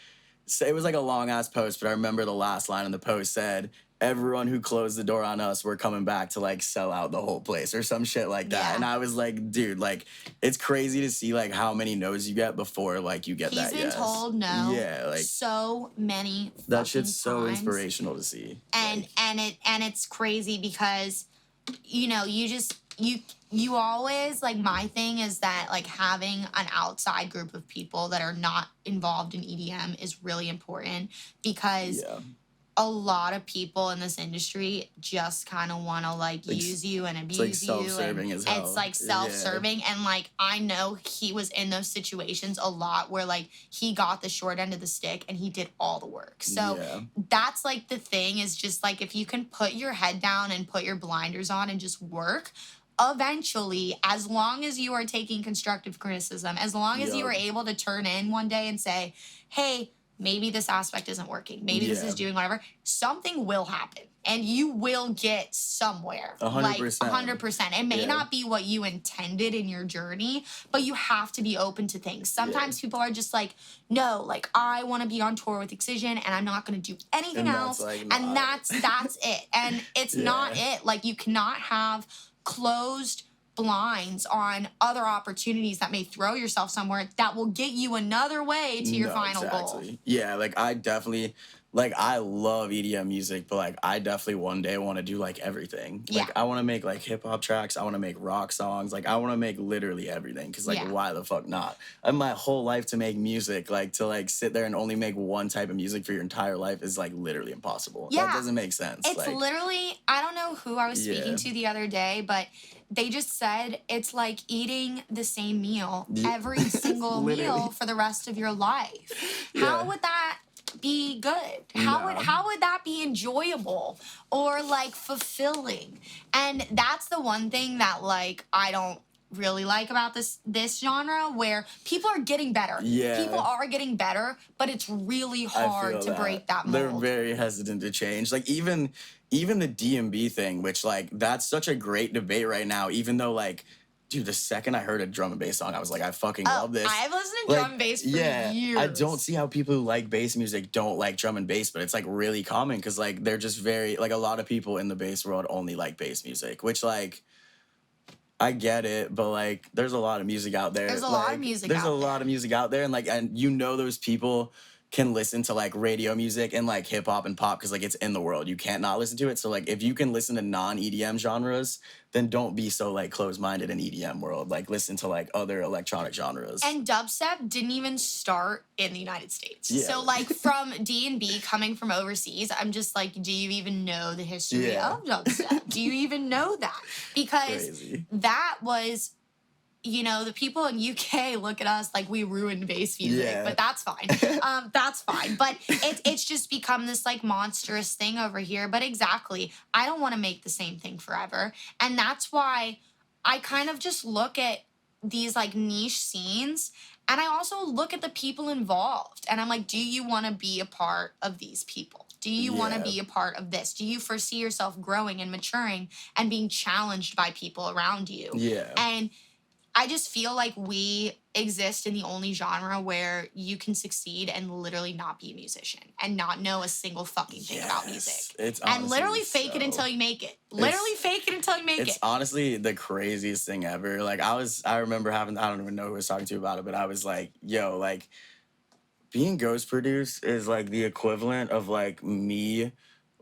it was like a long ass post, but I remember the last line in the post said, everyone who closed the door on us, we're coming back to like sell out the whole place or some shit like that. And I was like, dude, like it's crazy to see like how many no's you get before like you get that. He's been told no. Yeah, like so many. That shit's so times. Inspirational to see. And it's crazy because you always like, my thing is that like having an outside group of people that are not involved in EDM is really important because a lot of people in this industry just kind of want to like use you and abuse it's like you. Self-serving as hell. It's like self-serving. And like, I know he was in those situations a lot where like he got the short end of the stick and he did all the work. So that's like the thing is just like, if you can put your head down and put your blinders on and just work, eventually, as long as you are taking constructive criticism, as long as you are able to turn in one day and say, hey, maybe this aspect isn't working, maybe this is doing whatever, something will happen and you will get somewhere. 100%. Like 100%. It may not be what you intended in your journey, but you have to be open to things. Sometimes people are just like, no, like I want to be on tour with Excision and I'm not going to do anything else. Like, and that's it. And it's not it. Like, you cannot have closed blinds on other opportunities that may throw yourself somewhere that will get you another way to your final goal. Yeah, like I definitely, like I love EDM music, but like I definitely one day want to do like everything. Like I want to make like hip hop tracks, I want to make rock songs, like I want to make literally everything because like why the fuck not? I have my whole life to make music, like to like sit there and only make one type of music for your entire life is like literally impossible. That doesn't make sense. It's like, literally, I don't know who I was speaking to the other day, but they just said it's like eating the same meal every single meal for the rest of your life. How would that be good? How would that be enjoyable or like fulfilling? And that's the one thing that like I don't really like about this genre, where people are getting better. Yeah. People are getting better, but it's really hard to break that mold. They're very hesitant to change. Like even the DMB thing, which like that's such a great debate right now, even though like, dude, the second I heard a drum and bass song, I was like, I fucking love this. I've listened to drum and bass for years. I don't see how people who like bass music don't like drum and bass, but it's like really common because like they're just very, like a lot of people in the bass world only like bass music, which like, I get it, but like there's a lot of music out there. There's a lot of music out there, and like, and you know those people can listen to like radio music and like hip hop and pop because like it's in the world. You can't not listen to it. So like if you can listen to non-EDM genres, then don't be so like closed-minded in EDM world. Like listen to like other electronic genres. And dubstep didn't even start in the United States. Yeah. So like from D&B coming from overseas, I'm just like, do you even know the history of dubstep? Do you even know that? Because that was, you know, the people in UK look at us like we ruined bass music, but that's fine. That's fine. But it's just become this like monstrous thing over here. But exactly, I don't want to make the same thing forever. And that's why I kind of just look at these like niche scenes, and I also look at the people involved. And I'm like, do you want to be a part of these people? Do you want to be a part of this? Do you foresee yourself growing and maturing and being challenged by people around you? Yeah. And I just feel like we exist in the only genre where you can succeed and literally not be a musician and not know a single fucking thing about music. And literally fake it until you make it. Literally fake it until you make it. It's honestly the craziest thing ever. Like I remember having, I don't even know who I was talking to about it, but I was like, yo, like being ghost produced is like the equivalent of like me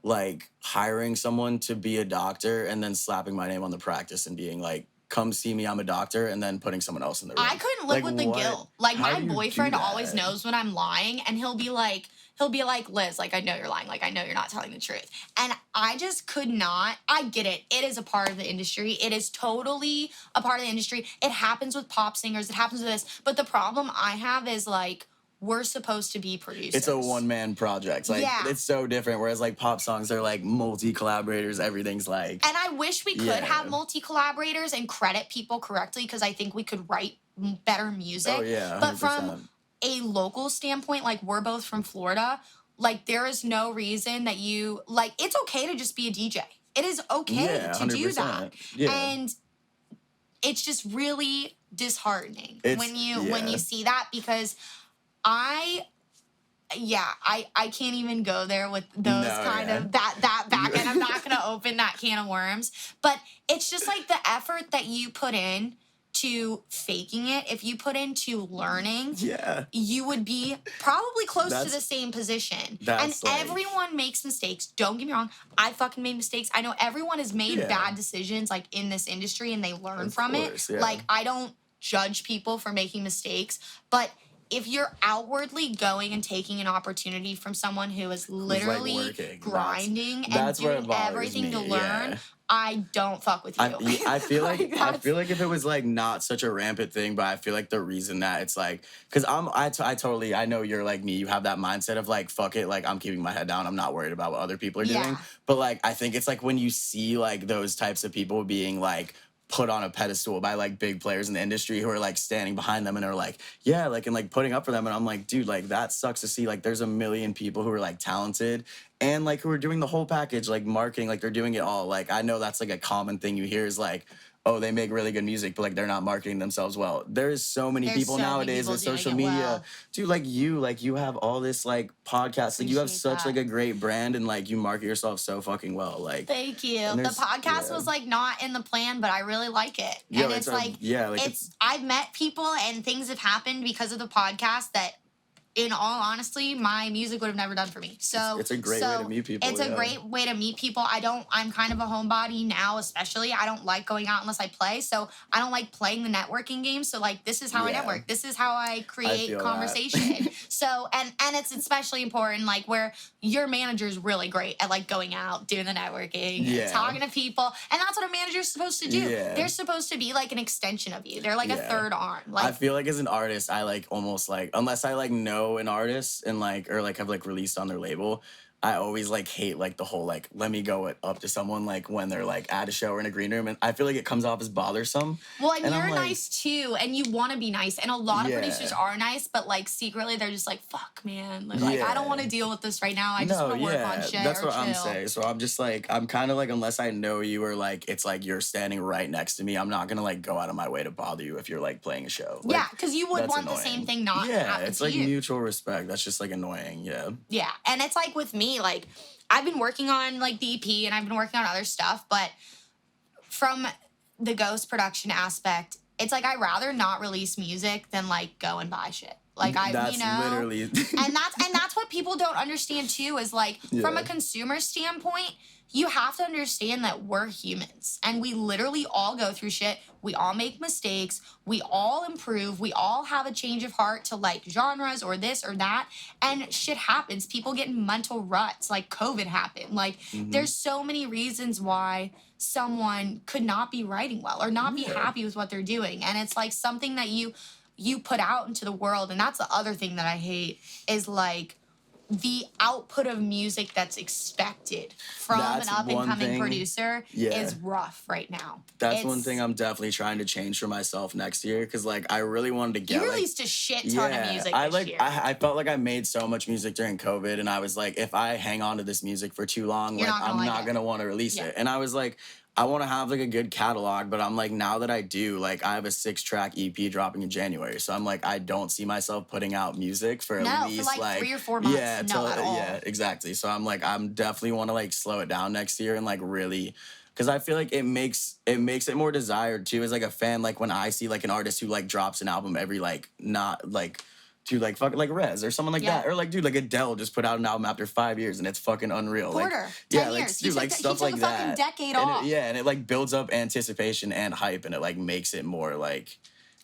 like hiring someone to be a doctor and then slapping my name on the practice and being like, come see me, I'm a doctor, and then putting someone else in the room. I couldn't live with the guilt. Like, my boyfriend always knows when I'm lying, and he'll be like, Liz, like, I know you're lying. Like, I know you're not telling the truth. And I just could not. I get it. It is a part of the industry. It is totally a part of the industry. It happens with pop singers. It happens with this. But the problem I have is, like, we're supposed to be producers. It's a one-man project. Like, it's so different. Whereas, like, pop songs are, like, multi-collaborators. Everything's, like... And I wish we could have multi-collaborators and credit people correctly, because I think we could write better music. Oh, yeah, 100%. But from a local standpoint, like, we're both from Florida, like, there is no reason that you... Like, it's okay to just be a DJ. It is okay to do that. Yeah. And it's just really disheartening when you see that, because... I can't even go there with those of that back end. I'm not going to open that can of worms. But it's just like the effort that you put in to faking it. If you put into learning, you would be probably close to the same position. And everyone makes mistakes. Don't get me wrong. I fucking made mistakes. I know everyone has made bad decisions like in this industry, and they learn from it. Like, I don't judge people for making mistakes, but if you're outwardly going and taking an opportunity from someone who is literally like grinding and doing everything to learn, I don't fuck with you. I feel like I feel like if it was like not such a rampant thing, but I feel like the reason that it's like, because I know you're like me, you have that mindset of like, fuck it, like I'm keeping my head down, I'm not worried about what other people are doing. But like I think it's like when you see like those types of people being like put on a pedestal by like big players in the industry who are like standing behind them and are like, yeah, like, and like putting up for them. And I'm like, dude, like that sucks to see. Like there's a million people who are like talented and like who are doing the whole package, like marketing, like they're doing it all. Like I know that's like a common thing you hear is like, oh, they make really good music, but like they're not marketing themselves well. There's so many people nowadays with social media. Dude, like you have all this like podcast. Like you have such like a great brand and like you market yourself so fucking well. Like thank you. The podcast was like not in the plan, but I really like it. And it's like I've met people and things have happened because of the podcast that, in all honesty, my music would have never done for me. So it's a great way to meet people. It's a great way to meet people. I'm kind of a homebody now, especially. I don't like going out unless I play. So I don't like playing the networking game. So like this is how I network. This is how I create conversation. So and it's especially important like where your manager is really great at like going out, doing the networking, talking to people. And that's what a manager is supposed to do. Yeah. They're supposed to be like an extension of you. They're like a third arm. Like I feel like as an artist, I like almost like, unless I like know an artist and like or like have like released on their label, I always like hate like the whole like let me go up to someone like when they're like at a show or in a green room, and I feel like it comes off as bothersome. Well, and you're I'm like, nice too, and you want to be nice, and a lot of producers are nice, but like secretly they're just like, fuck, man, like I don't want to deal with this right now. I just want to work on shit. That's or what chill. I'm saying. So I'm just like, I'm kind of like, unless I know you or like it's like you're standing right next to me, I'm not gonna like go out of my way to bother you if you're like playing a show. Like, yeah, because you would want annoying. the same thing not to happen it's to like you. mutual respect. That's just like annoying. Yeah, and it's like with me, like I've been working on like the EP and I've been working on other stuff, but from the ghost production aspect, it's like I'd rather not release music than like go and buy shit. Like that's literally and that's what people don't understand too, is like from a consumer standpoint, you have to understand that we're humans and we literally all go through shit. We all make mistakes. We all improve. We all have a change of heart to like genres or this or that. And shit happens. People get in mental ruts. Like COVID happened. Like there's so many reasons why someone could not be writing well or not be happy with what they're doing. And it's like something that you put out into the world. And that's the other thing that I hate is like the output of music that's expected from an up-and-coming producer is rough right now. That's one thing I'm definitely trying to change for myself next year, because like I really wanted to get. You released a shit ton of music this year. I felt like I made so much music during COVID, and I was like, if I hang on to this music for too long, like I'm not gonna want to release it. And I was like, I want to have like a good catalog, but I'm like, now that I do, like I have a 6-track EP dropping in January, so I'm like, I don't see myself putting out music for at least for like 3 or 4 months. At all. Yeah, exactly. So I'm like, I'm definitely want to like slow it down next year and like really, because I feel like it makes it more desired too as like a fan. Like when I see like an artist who like drops an album every like not like. To like fucking like Rez or someone like that, or like dude, like Adele just put out an album after 5 years and it's fucking unreal. Porter, like, 10 like years. dude, like stuff like that. He took a fucking decade off. And it like builds up anticipation and hype, and it like makes it more like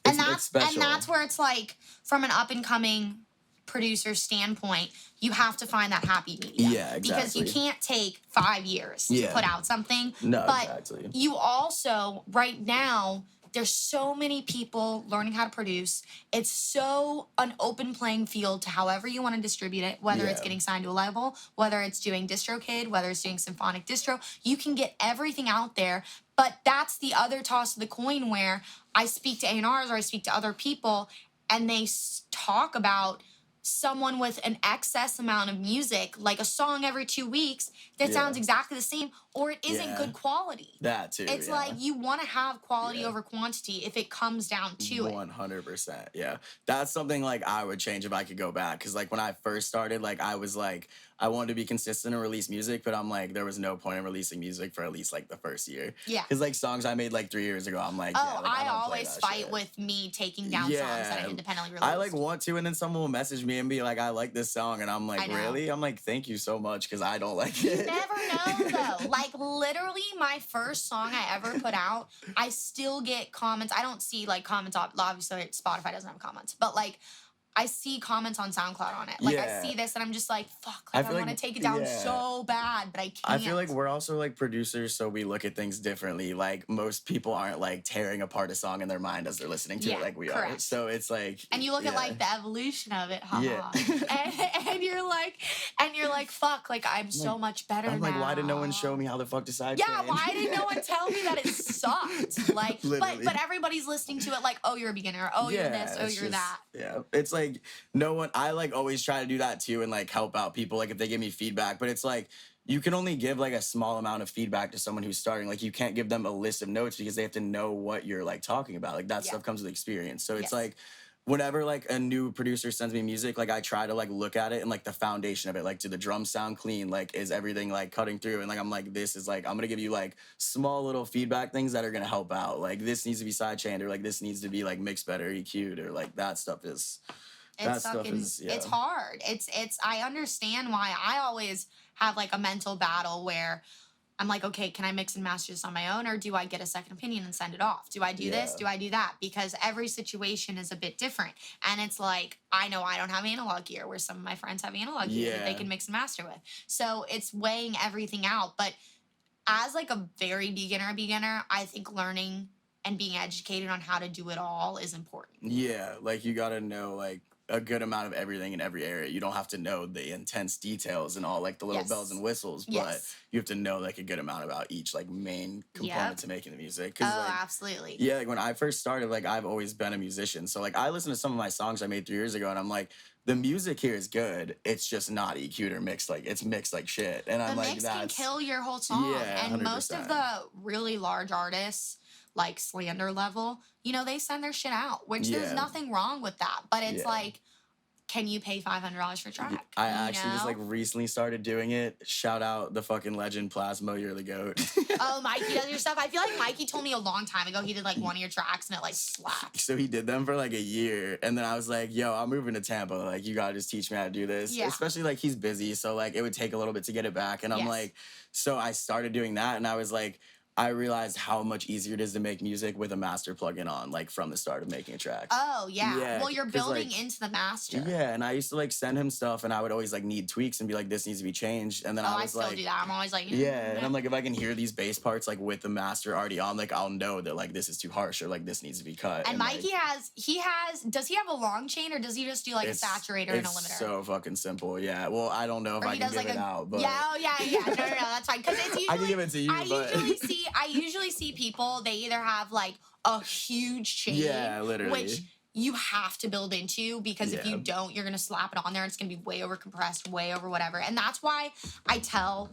it's special. And that's where it's like from an up and coming producer standpoint, you have to find that happy medium. Yeah, exactly. Because you can't take 5 years to put out something. No, but exactly. You also right now. There's so many people learning how to produce. It's so an open playing field to however you want to distribute it, whether it's getting signed to a label, whether it's doing DistroKid, whether it's doing symphonic distro. You can get everything out there. But that's the other toss of the coin where I speak to A&Rs or I speak to other people and they talk about someone with an excess amount of music, like a song every 2 weeks that sounds exactly the same, or it isn't good quality. That too. It's like you want to have quality over quantity if it comes down to 100%. Yeah. That's something like I would change if I could go back. Cause like when I first started, like I was like, I wanted to be consistent and release music, but I'm like, there was no point in releasing music for at least like the first year. Yeah. Cause like songs I made like 3 years ago, I'm like, I always fight with me taking down songs that I independently released. I like want to, and then someone will message me and be like, I like this song. And I'm like, really? I'm like, thank you so much. Cause I don't like it. You never know though. Like literally my first song I ever put out, I still get comments. I don't see like comments, obviously Spotify doesn't have comments, but like I see comments on SoundCloud on it. Like I see this and I'm just like, fuck, like I want to take it down so bad, but I can't. I feel like we're also like producers, so we look at things differently. Like most people aren't like tearing apart a song in their mind as they're listening to it like we are. So it's like, and you look at like the evolution of it, and you're like, fuck, like I'm so much better now. I'm like, why did no one show me how the fuck to sidechain? Yeah, why did no one tell me that it sucked? Like, but everybody's listening to it like, oh, you're a beginner. Oh, you're this. Oh, you're that. Yeah, it's like no one. I like always try to do that too and like help out people like if they give me feedback. But it's like you can only give like a small amount of feedback to someone who's starting. Like you can't give them a list of notes because they have to know what you're like talking about. Like that stuff comes with experience. So it's like whenever like a new producer sends me music, like I try to like look at it and like the foundation of it, like do the drums sound clean? Like is everything like cutting through? And like I'm like, this is like I'm gonna give you like small little feedback things that are gonna help out. Like this needs to be sidechained, or like this needs to be like mixed better, EQ'd, or like that stuff is. It's hard. It's I understand why I always have like a mental battle where I'm like, okay, can I mix and master this on my own, or do I get a second opinion and send it off? Do I do this? Do I do that? Because every situation is a bit different. And it's like, I know I don't have analog gear where some of my friends have analog gear that they can mix and master with. So it's weighing everything out. But as like a very beginner, I think learning and being educated on how to do it all is important. Yeah, like you gotta know like a good amount of everything in every area. You don't have to know the intense details and all like the little bells and whistles, but you have to know like a good amount about each like main component to making the music. Oh, like, absolutely. Yeah, like when I first started, like I've always been a musician. So like I listen to some of my songs I made 3 years ago and I'm like, the music here is good. It's just not EQ'd or mixed. Like it's mixed like shit. And I'm like, the mix can kill your whole song. Yeah, and 100%. Most of the really large artists, like Slander level, you know, they send their shit out, which there's nothing wrong with that. But it's like, can you pay $500 for a track? I actually just like recently started doing it. Shout out the fucking legend Plasmo, you're the goat. Oh, Mikey does your stuff. I feel like Mikey told me a long time ago he did like one of your tracks and it like slapped. So he did them for like a year, and then I was like, yo, I'm moving to Tampa. Like you gotta just teach me how to do this. Yeah. Especially like he's busy, so like it would take a little bit to get it back. And I'm like, so I started doing that, and I was like, I realized how much easier it is to make music with a master plugin on, like from the start of making a track. Oh, yeah. Well, you're building like, into the master. Yeah, and I used to like send him stuff and I would always like need tweaks and be like, this needs to be changed. And then I was still do that. I'm always like, and I'm like, if I can hear these bass parts like with the master already on, like I'll know that like this is too harsh or like this needs to be cut. And Mikey does he have a long chain or does he just do like a saturator and a limiter? It's so fucking simple, yeah. Well, I don't know if I can give it out, but... Yeah, no, that's fine. Because it's usually... I can give it to you, I usually see people, they either have like a huge chain, literally, which you have to build into, because if you don't, you're gonna slap it on there and it's gonna be way over compressed, way over whatever. And that's why I tell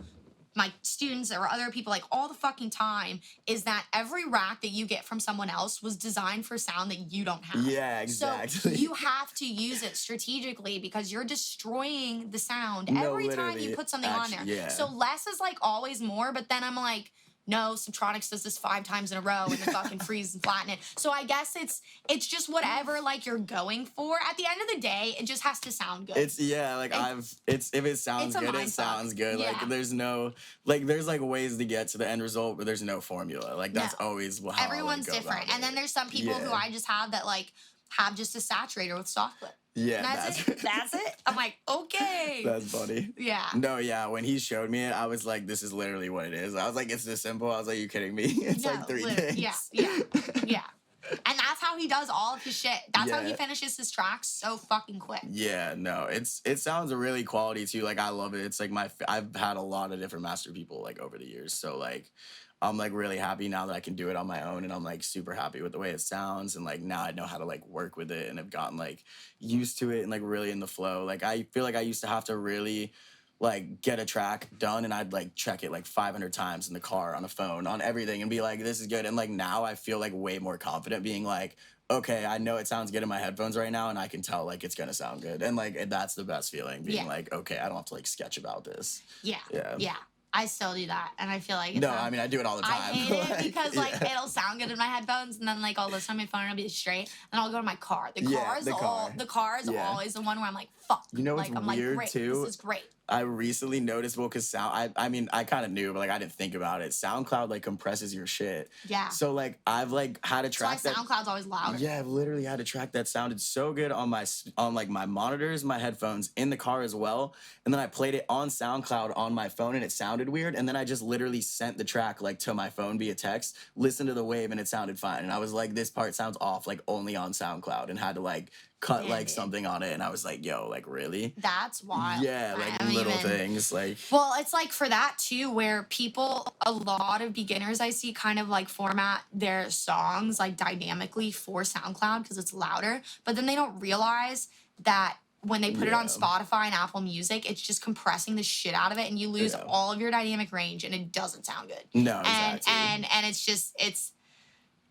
my students or other people like all the fucking time is that every rack that you get from someone else was designed for sound that you don't have. Yeah, exactly. So you have to use it strategically because you're destroying the sound every time you put something on there. Yeah. So less is like always more, but then I'm like, no, Subtronics does this 5 times in a row and then fucking freeze and flatten it. So I guess it's just whatever like you're going for. At the end of the day, it just has to sound good. If it sounds good, it sounds good. Yeah. Like there's no there's like ways to get to the end result, but there's no formula. Like that's always how everyone's different. And then there's some people who I just have that like have just a saturator with soft clip. Yeah, that's it. I'm like, okay. That's funny. Yeah. No, yeah. When he showed me it, I was like, this is literally what it is. I was like, it's this simple. I was like, you kidding me? It's like 3 days. Yeah. And that's how he does all of his shit. That's how he finishes his tracks so fucking quick. Yeah, no, it sounds really quality too. Like I love it. It's like I've had a lot of different master people like over the years. So like I'm like really happy now that I can do it on my own, and I'm like super happy with the way it sounds, and like now I know how to like work with it and have gotten like used to it and like really in the flow. Like I feel like I used to have to really like get a track done and I'd like check it like 500 times in the car, on a phone, on everything, and be like, this is good. And like now I feel like way more confident being like, okay, I know it sounds good in my headphones right now and I can tell like it's gonna sound good. And like that's the best feeling, being like, okay, I don't have to like sketch about this. Yeah. I still do that, and I feel like it's I mean I do it all the time. I hate it because like it'll sound good in my headphones, and then like I'll listen to my phone and I'll be straight, and I'll go to my car. The car is always the one where I'm like, fuck. You know what's weird like, too? This is great. I recently noticed, well, because I mean, I kind of knew, but like I didn't think about it. SoundCloud like compresses your shit. Yeah. So like I've like had a track that SoundCloud's always louder. Yeah, I've literally had a track that sounded so good on like my monitors, my headphones, in the car as well. And then I played it on SoundCloud on my phone and it sounded weird. And then I just literally sent the track like to my phone via text, listened to the wave, and it sounded fine. And I was like, this part sounds off, like only on SoundCloud, and had to like cut like something on it, and I was like, yo, like really? That's wild. Yeah, like little things like. Well, it's like for that too, where a lot of beginners I see kind of like format their songs like dynamically for SoundCloud because it's louder, but then they don't realize that when they put it on Spotify and Apple Music, it's just compressing the shit out of it, and you lose all of your dynamic range, and it doesn't sound good. No, exactly. And it's just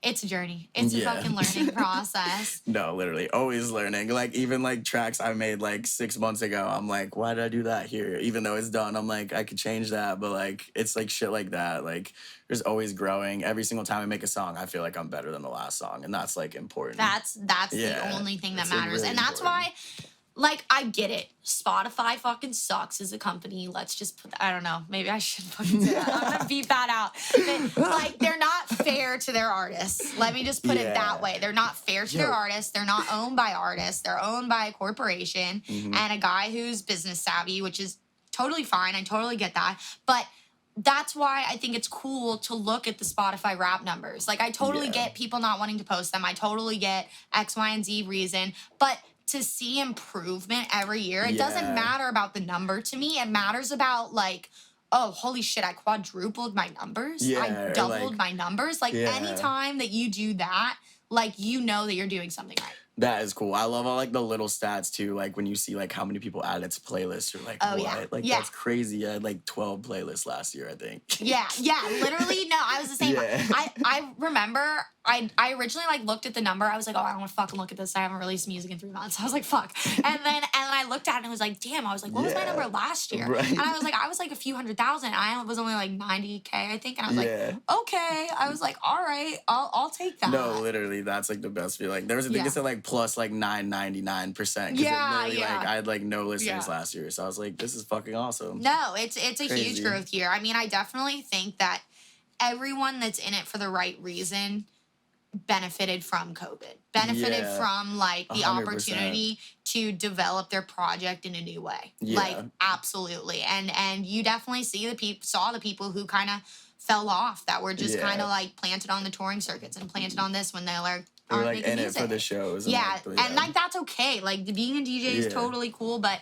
it's a journey. It's a fucking learning process. No, literally. Always learning. Like, even, like, tracks I made, like, 6 months ago, I'm like, why did I do that here? Even though it's done, I'm like, I could change that. But, like, it's, like, shit like that. Like, there's always growing. Every single time I make a song, I feel like I'm better than the last song. And that's, like, important. That's the only thing that matters. Really, and that's why... Like, I get it. Spotify fucking sucks as a company. Let's just put I don't know. Maybe I should fucking say that. I'm gonna beep that out. But, like, they're not fair to their artists. Let me just put it that way. They're not fair to their artists. They're not owned by artists. They're owned by a corporation and a guy who's business savvy, which is totally fine. I totally get that. But that's why I think it's cool to look at the Spotify rap numbers. Like, I totally get people not wanting to post them. I totally get X, Y, and Z reason. But to see improvement every year. It doesn't matter about the number to me. It matters about like, oh, holy shit, I quadrupled my numbers. I doubled my numbers. Like anytime that you do that, like you know that you're doing something right. That is cool. I love all like the little stats too. Like when you see like how many people added to playlists, you're like, what? Yeah. Like that's crazy. I had like 12 playlists last year, I think. Yeah. Literally, no, I was the same. I remember I originally like looked at the number. I was like, oh, I don't want to fucking look at this. I haven't released music in 3 months. I was like, fuck. And then I looked at it and was like, damn. I was like, what was my number last year? Right. And I was like a few 100,000. I was only like 90K, I think. And I was like, okay. I was like, all right, I'll take that. No, literally, that's like the best feeling. Like, there was a thing that said like plus like 999%. Yeah, like I had like no listeners last year, so I was like, this is fucking awesome. No, it's a huge growth year. I mean, I definitely think that everyone that's in it for the right reason benefited from COVID, benefited from like the 100%. Opportunity to develop their project in a new way. Like absolutely. And you definitely saw the people who kind of fell off, that were just kind of like planted on the touring circuits and planted on this when they aren't like making in music. It for the shows. And like that's okay. Like being a DJ is totally cool, but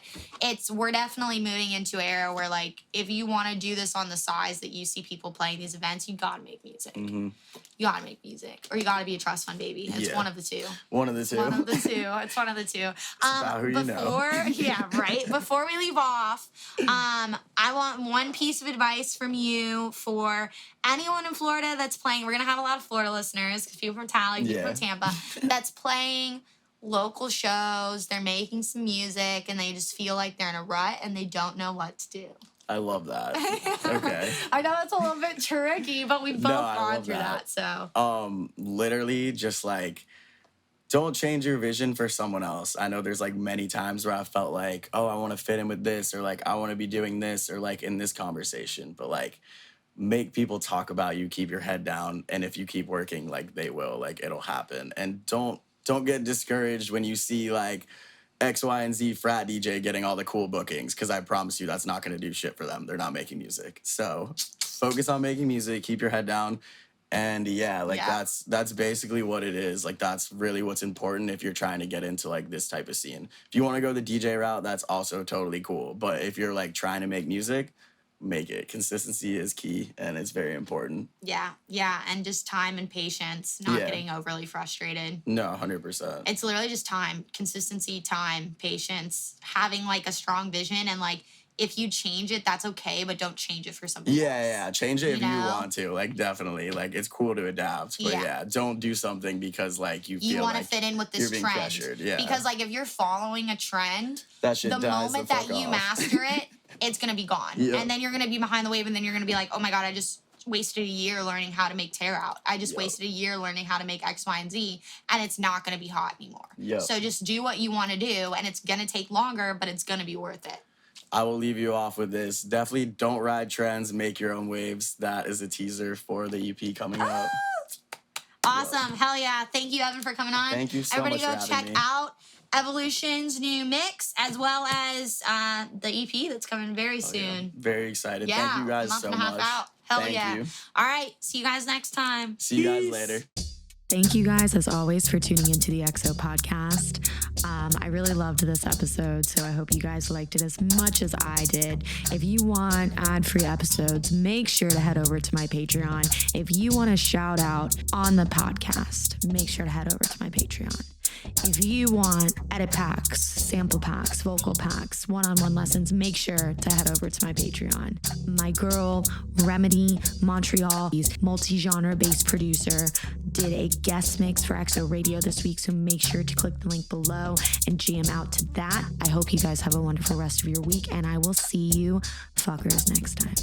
we're definitely moving into an era where like if you want to do this on the size that you see people playing these events, you gotta make music. Mm-hmm. You gotta make music, or you gotta be a trust fund baby. It's one of the two. One of the two. It's one of the two. About who you know. Yeah, right. Before we leave off, I want one piece of advice from you for anyone in Florida that's playing. We're gonna have a lot of Florida listeners, people from Tallahassee, people from Tampa, that's playing local shows. They're making some music, and they just feel like they're in a rut and they don't know what to do. I love that. Okay. I know that's a little bit tricky, but we've both gone through that. So literally just like, don't change your vision for someone else. I know there's like many times where I felt like, oh, I want to fit in with this, or like I want to be doing this, or like in this conversation, but like make people talk about you, keep your head down, and if you keep working, like they will, like it'll happen. And don't get discouraged when you see like X, Y, and Z frat DJ getting all the cool bookings, because I promise you that's not going to do shit for them. They're not making music. So focus on making music, keep your head down, and that's basically what it is. Like that's really what's important if you're trying to get into like this type of scene. If you want to go the DJ route, that's also totally cool. But if you're like trying to make music, make it. Consistency is key, and it's very important. Yeah, and just time and patience, not getting overly frustrated. No, 100%. It's literally just time, consistency, time, patience, having like a strong vision, and like if you change it, that's okay, but don't change it for something else. Yeah, change it if you want to. Like definitely, like it's cool to adapt, but don't do something because like you feel want like to fit in with this you're being trend. Pressured. Yeah, because like if you're following a trend, that shit the dies moment the that fuck you off. master it, it's gonna be gone, and then you're gonna be behind the wave, and then you're gonna be like, oh my god, I just wasted a year learning how to make tear out. I just wasted a year learning how to make X, Y, and Z, and it's not gonna be hot anymore. So just do what you want to do, and it's gonna take longer, but it's gonna be worth it. I will leave you off with this. Definitely don't ride trends, make your own waves. That is a teaser for the EP coming out. Awesome. Hell yeah. Thank you, Evan, for coming on. Thank you so much for having me. Everybody go check out Evolution's new mix, as well as the EP that's coming very soon. Yeah. Very excited. Thank you guys so much. Out. Hell Thank you. All right. See you guys next time. See you guys later. Thank you guys, as always, for tuning into the XO podcast. I really loved this episode, so I hope you guys liked it as much as I did. If you want ad-free episodes, make sure to head over to my Patreon. If you want a shout out on the podcast, make sure to head over to my Patreon. If you want edit packs, sample packs, vocal packs, one-on-one lessons, make sure to head over to my Patreon. My girl, Remedy Montreal, multi-genre bass producer, did a guest mix for XO Radio this week, so make sure to click the link below and jam out to that. I hope you guys have a wonderful rest of your week, and I will see you fuckers next time.